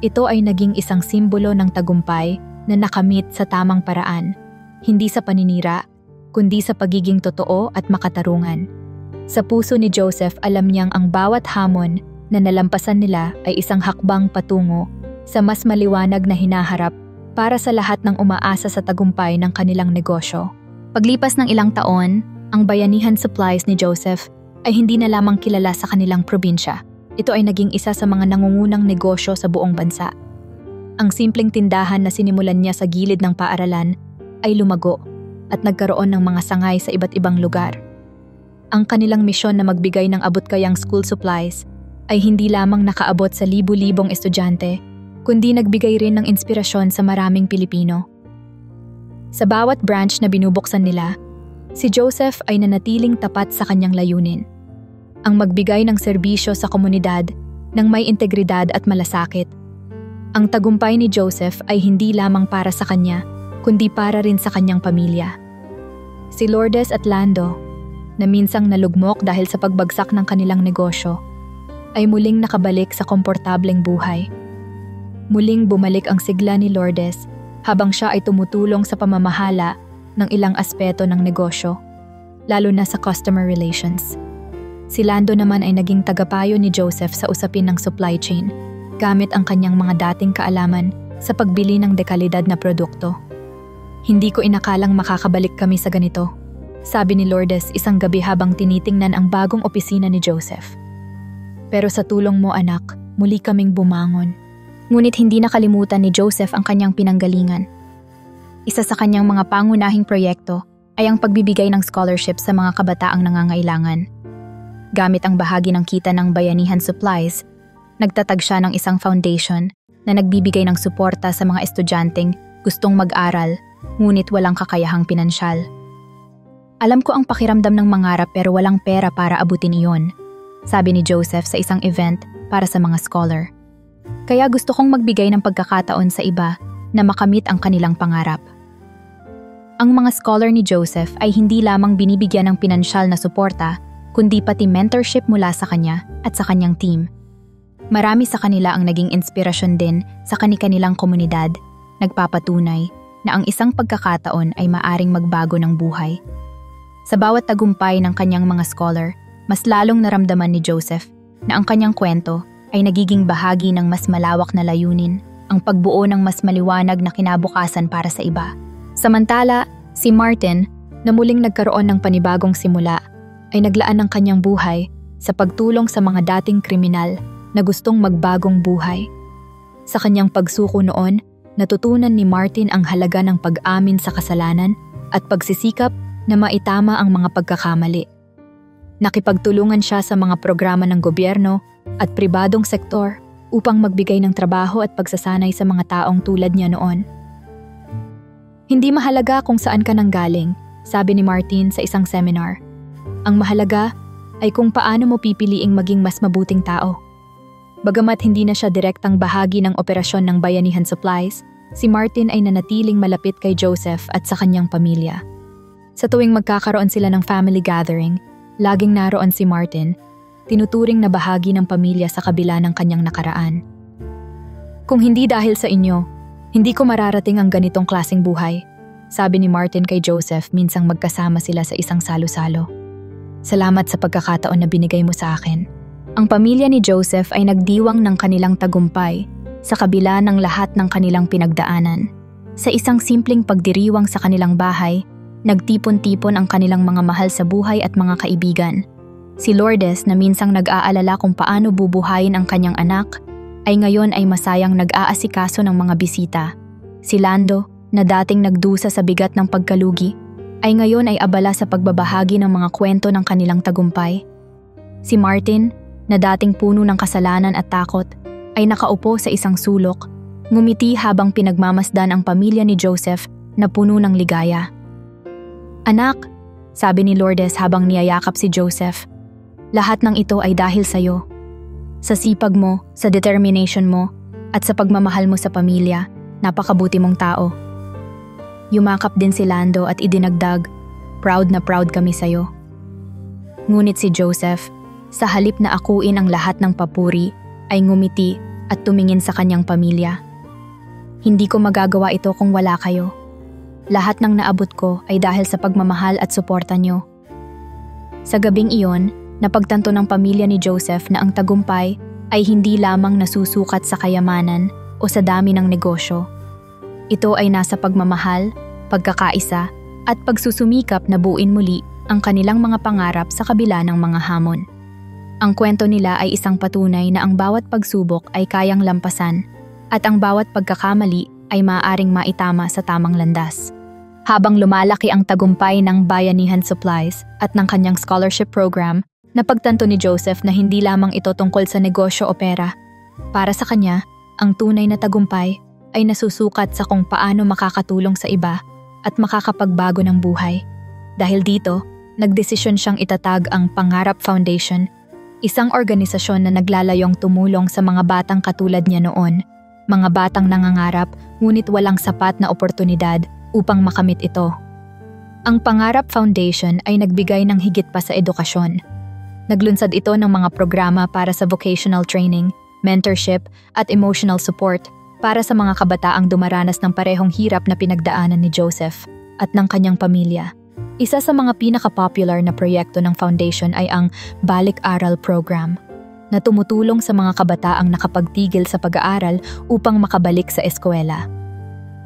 ito ay naging isang simbolo ng tagumpay na nakamit sa tamang paraan, hindi sa paninira, kundi sa pagiging totoo at makatarungan. Sa puso ni Joseph, alam niyang ang bawat hamon na nalampasan nila ay isang hakbang patungo sa mas maliwanag na hinaharap para sa lahat ng umaasa sa tagumpay ng kanilang negosyo. Paglipas ng ilang taon, ang Bayanihan Supplies ni Joseph ay hindi na lamang kilala sa kanilang probinsya. Ito ay naging isa sa mga nangungunang negosyo sa buong bansa. Ang simpleng tindahan na sinimulan niya sa gilid ng paaralan ay lumago at nagkaroon ng mga sangay sa iba't ibang lugar. Ang kanilang misyon na magbigay ng abot-kayang school supplies ay hindi lamang nakaabot sa libu-libong estudyante, kundi nagbigay rin ng inspirasyon sa maraming Pilipino. Sa bawat branch na binubuksan nila, si Joseph ay nanatiling tapat sa kanyang layunin, ang magbigay ng serbisyo sa komunidad ng may integridad at malasakit. Ang tagumpay ni Joseph ay hindi lamang para sa kanya, kundi para rin sa kanyang pamilya. Si Lourdes at Lando, na minsang nalugmok dahil sa pagbagsak ng kanilang negosyo, ay muling nakabalik sa komportableng buhay. Muling bumalik ang sigla ni Lourdes habang siya ay tumutulong sa pamamahala ng ilang aspeto ng negosyo, lalo na sa customer relations. Si Lando naman ay naging tagapayo ni Joseph sa usapin ng supply chain, gamit ang kanyang mga dating kaalaman sa pagbili ng dekalidad na produkto. Hindi ko inakalang makakabalik kami sa ganito, sabi ni Lourdes isang gabi habang tinitingnan ang bagong opisina ni Joseph. Pero sa tulong mo anak, muli kaming bumangon. Ngunit hindi nakalimutan ni Joseph ang kanyang pinanggalingan. Isa sa kanyang mga pangunahing proyekto ay ang pagbibigay ng scholarship sa mga kabataang nangangailangan. Gamit ang bahagi ng kita ng Bayanihan Supplies, nagtatag siya ng isang foundation na nagbibigay ng suporta sa mga estudyanteng gustong mag-aral ngunit walang kakayahang pinansyal. Alam ko ang pakiramdam ng mangarap pero walang pera para abutin iyon, sabi ni Joseph sa isang event para sa mga scholar. Kaya gusto kong magbigay ng pagkakataon sa iba na makamit ang kanilang pangarap. Ang mga scholar ni Joseph ay hindi lamang binibigyan ng pinansyal na suporta, kundi pati mentorship mula sa kanya at sa kanyang team. Marami sa kanila ang naging inspirasyon din sa kani-kanilang komunidad, nagpapatunay na ang isang pagkakataon ay maaring magbago ng buhay. Sa bawat tagumpay ng kanyang mga scholar, mas lalong naramdaman ni Joseph na ang kanyang kwento ay nagiging bahagi ng mas malawak na layunin, ang pagbuo ng mas maliwanag na kinabukasan para sa iba. Samantala, si Martin, na muling nagkaroon ng panibagong simula, ay naglaan ng kanyang buhay sa pagtulong sa mga dating kriminal na gustong magbagong buhay. Sa kanyang pagsuko noon, natutunan ni Martin ang halaga ng pag-amin sa kasalanan at pagsisikap na maitama ang mga pagkakamali. Nakipagtulungan siya sa mga programa ng gobyerno at pribadong sektor upang magbigay ng trabaho at pagsasanay sa mga taong tulad niya noon. Hindi mahalaga kung saan ka nanggaling, sabi ni Martin sa isang seminar. Ang mahalaga ay kung paano mo pipiliing maging mas mabuting tao. Bagamat hindi na siya direktang bahagi ng operasyon ng Bayanihan Supplies, si Martin ay nanatiling malapit kay Joseph at sa kanyang pamilya. Sa tuwing magkakaroon sila ng family gathering, laging naroon si Martin, tinuturing na bahagi ng pamilya sa kabila ng kanyang nakaraan. Kung hindi dahil sa inyo, hindi ko mararating ang ganitong klaseng buhay, sabi ni Martin kay Joseph minsang magkasama sila sa isang salo-salo. Salamat sa pagkakataon na binigay mo sa akin. Ang pamilya ni Joseph ay nagdiwang ng kanilang tagumpay sa kabila ng lahat ng kanilang pinagdaanan. Sa isang simpleng pagdiriwang sa kanilang bahay, nagtipon-tipon ang kanilang mga mahal sa buhay at mga kaibigan. Si Lourdes na minsang nag-aalala kung paano bubuhayin ang kanyang anak, ay ngayon ay masayang nag-aasikaso ng mga bisita. Si Lando, na dating nagdusa sa bigat ng pagkalugi, ay ngayon ay abala sa pagbabahagi ng mga kwento ng kanilang tagumpay. Si Martin, na dating puno ng kasalanan at takot, ay nakaupo sa isang sulok, ngumiti habang pinagmamasdan ang pamilya ni Joseph na puno ng ligaya. Anak, sabi ni Lourdes habang niyayakap si Joseph, lahat ng ito ay dahil sa'yo. Sa sipag mo, sa determination mo, At sa pagmamahal mo sa pamilya, napakabuti mong tao. Yumakap din si Lando at idinagdag, proud na proud kami sa'yo. Ngunit si Joseph, sa halip na akuin ang lahat ng papuri, ay ngumiti at tumingin sa kanyang pamilya. Hindi ko magagawa ito kung wala kayo. Lahat ng naabot ko ay dahil sa pagmamahal at suporta nyo. Sa gabing iyon, napagtanto ng pamilya ni Joseph na ang tagumpay ay hindi lamang nasusukat sa kayamanan o sa dami ng negosyo. Ito ay nasa pagmamahal, pagkakaisa, at pagsusumikap na buuin muli ang kanilang mga pangarap sa kabila ng mga hamon. Ang kwento nila ay isang patunay na ang bawat pagsubok ay kayang lampasan at ang bawat pagkakamali ay maaaring maitama sa tamang landas. Habang lumalaki ang tagumpay ng Bayanihan Supplies at ng kanyang scholarship program, napagtanto ni Joseph na hindi lamang ito tungkol sa negosyo o pera. Para sa kanya, ang tunay na tagumpay ay nasusukat sa kung paano makakatulong sa iba at makakapagbago ng buhay. Dahil dito, nagdesisyon siyang itatag ang Pangarap Foundation, isang organisasyon na naglalayong tumulong sa mga batang katulad niya noon, mga batang nangangarap ngunit walang sapat na oportunidad upang makamit ito. Ang Pangarap Foundation ay nagbigay ng higit pa sa edukasyon. Naglunsad ito ng mga programa para sa vocational training, mentorship at emotional support para sa mga kabataang dumaranas ng parehong hirap na pinagdaanan ni Joseph at ng kanyang pamilya. Isa sa mga pinaka-popular na proyekto ng foundation ay ang Balik-Aral Program, na tumutulong sa mga kabataang nakapagtigil sa pag-aaral upang makabalik sa eskwela.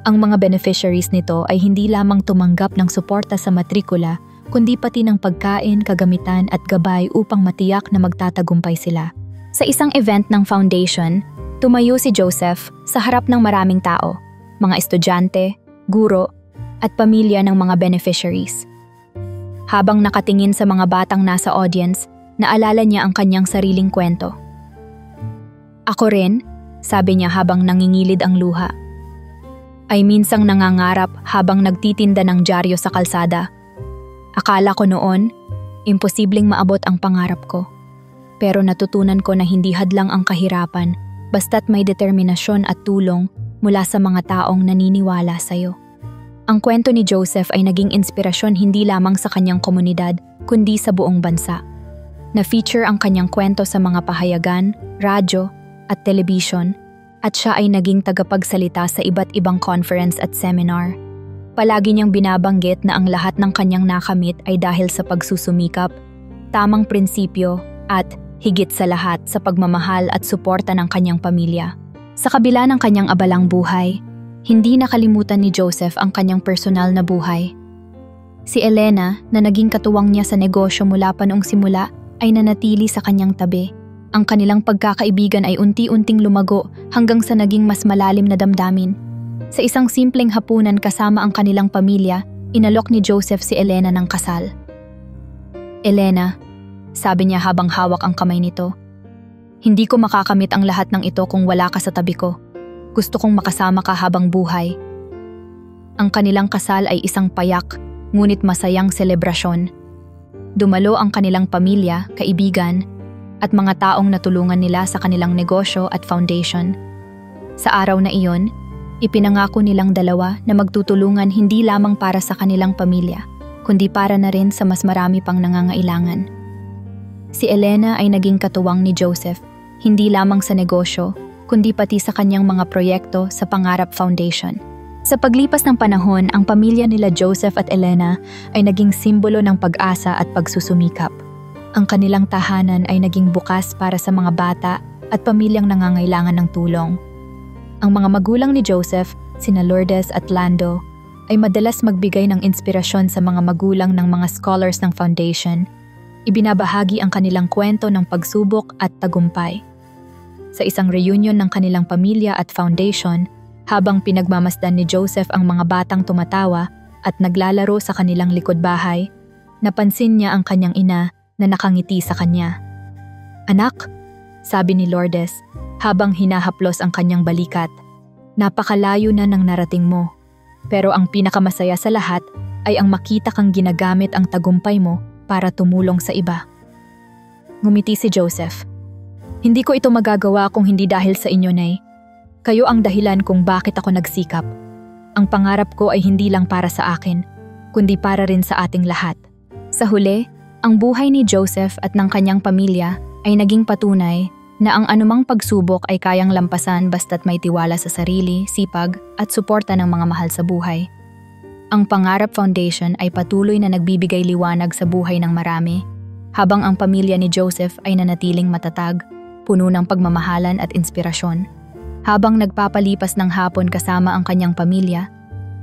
Ang mga beneficiaries nito ay hindi lamang tumanggap ng suporta sa matrikula, kundi pati ng pagkain, kagamitan at gabay upang matiyak na magtatagumpay sila. Sa isang event ng foundation, tumayo si Joseph sa harap ng maraming tao, mga estudyante, guro, at pamilya ng mga beneficiaries. Habang nakatingin sa mga batang nasa audience, naalala niya ang kanyang sariling kwento. "Ako rin," sabi niya habang nangingilid ang luha, "ay minsang nangangarap habang nagtitinda ng dyaryo sa kalsada. Akala ko noon, imposibleng maabot ang pangarap ko. Pero natutunan ko na hindi hadlang ang kahirapan basta't may determinasyon at tulong mula sa mga taong naniniwala sa'yo." Ang kwento ni Joseph ay naging inspirasyon hindi lamang sa kanyang komunidad, kundi sa buong bansa. Na-feature ang kanyang kwento sa mga pahayagan, radyo, at television, at siya ay naging tagapagsalita sa iba't ibang conference at seminar. Palagi niyang binabanggit na ang lahat ng kanyang nakamit ay dahil sa pagsusumikap, tamang prinsipyo, at higit sa lahat sa pagmamahal at suporta ng kanyang pamilya. Sa kabila ng kanyang abalang buhay, hindi nakalimutan ni Joseph ang kanyang personal na buhay. Si Elena, na naging katuwang niya sa negosyo mula pa noong simula, ay nanatili sa kanyang tabi. Ang kanilang pagkakaibigan ay unti-unting lumago hanggang sa naging mas malalim na damdamin. Sa isang simpleng hapunan kasama ang kanilang pamilya, inalok ni Joseph si Elena ng kasal. "Elena," sabi niya habang hawak ang kamay nito, "hindi ko makakamit ang lahat ng ito kung wala ka sa tabi ko. Gusto kong makasama ka habang buhay." Ang kanilang kasal ay isang payak, ngunit masayang selebrasyon. Dumalo ang kanilang pamilya, kaibigan, at mga taong natulungan nila sa kanilang negosyo at foundation. Sa araw na iyon, ipinangako nilang dalawa na magtutulungan hindi lamang para sa kanilang pamilya, kundi para na rin sa mas marami pang nangangailangan. Si Elena ay naging katuwang ni Joseph, hindi lamang sa negosyo, kundi pati sa kanyang mga proyekto sa Pangarap Foundation. Sa paglipas ng panahon, ang pamilya nila Joseph at Elena ay naging simbolo ng pag-asa at pagsusumikap. Ang kanilang tahanan ay naging bukas para sa mga bata at pamilyang nangangailangan ng tulong. Ang mga magulang ni Joseph, sina Lourdes at Lando, ay madalas magbigay ng inspirasyon sa mga magulang ng mga scholars ng foundation. Ibinabahagi ang kanilang kwento ng pagsubok at tagumpay. Sa isang reunion ng kanilang pamilya at foundation, habang pinagmamasdan ni Joseph ang mga batang tumatawa at naglalaro sa kanilang likod bahay, napansin niya ang kanyang ina na nakangiti sa kanya. "Anak," sabi ni Lourdes habang hinahaplos ang kanyang balikat, "napakalayo na ng narating mo. Pero ang pinakamasaya sa lahat ay ang makita kang ginagamit ang tagumpay mo para tumulong sa iba." Ngumiti si Joseph. "Hindi ko ito magagawa kung hindi dahil sa inyo, Nay. Kayo ang dahilan kung bakit ako nagsikap. Ang pangarap ko ay hindi lang para sa akin, kundi para rin sa ating lahat. Sa huli, ang buhay ni Joseph at ng kanyang pamilya ay naging patunay na ang anumang pagsubok ay kayang lampasan basta't may tiwala sa sarili, sipag at suporta ng mga mahal sa buhay. Ang Pangarap Foundation ay patuloy na nagbibigay liwanag sa buhay ng marami, habang ang pamilya ni Joseph ay nanatiling matatag, puno ng pagmamahalan at inspirasyon. Habang nagpapalipas ng hapon kasama ang kanyang pamilya,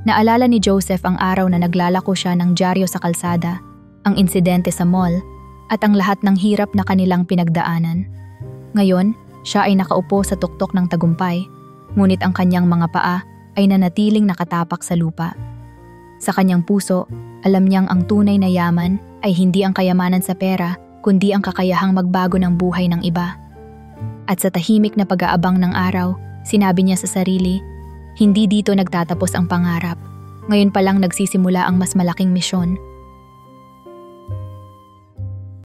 naalala ni Joseph ang araw na naglalako siya ng dyaryo sa kalsada, ang insidente sa mall, at ang lahat ng hirap na kanilang pinagdaanan. Ngayon, siya ay nakaupo sa tuktok ng tagumpay, ngunit ang kanyang mga paa ay nanatiling nakatapak sa lupa. Sa kanyang puso, alam niyang ang tunay na yaman ay hindi ang kayamanan sa pera, kundi ang kakayahang magbago ng buhay ng iba. At sa tahimik na pag-aabang ng araw, sinabi niya sa sarili, hindi dito nagtatapos ang pangarap. Ngayon pa lang nagsisimula ang mas malaking misyon.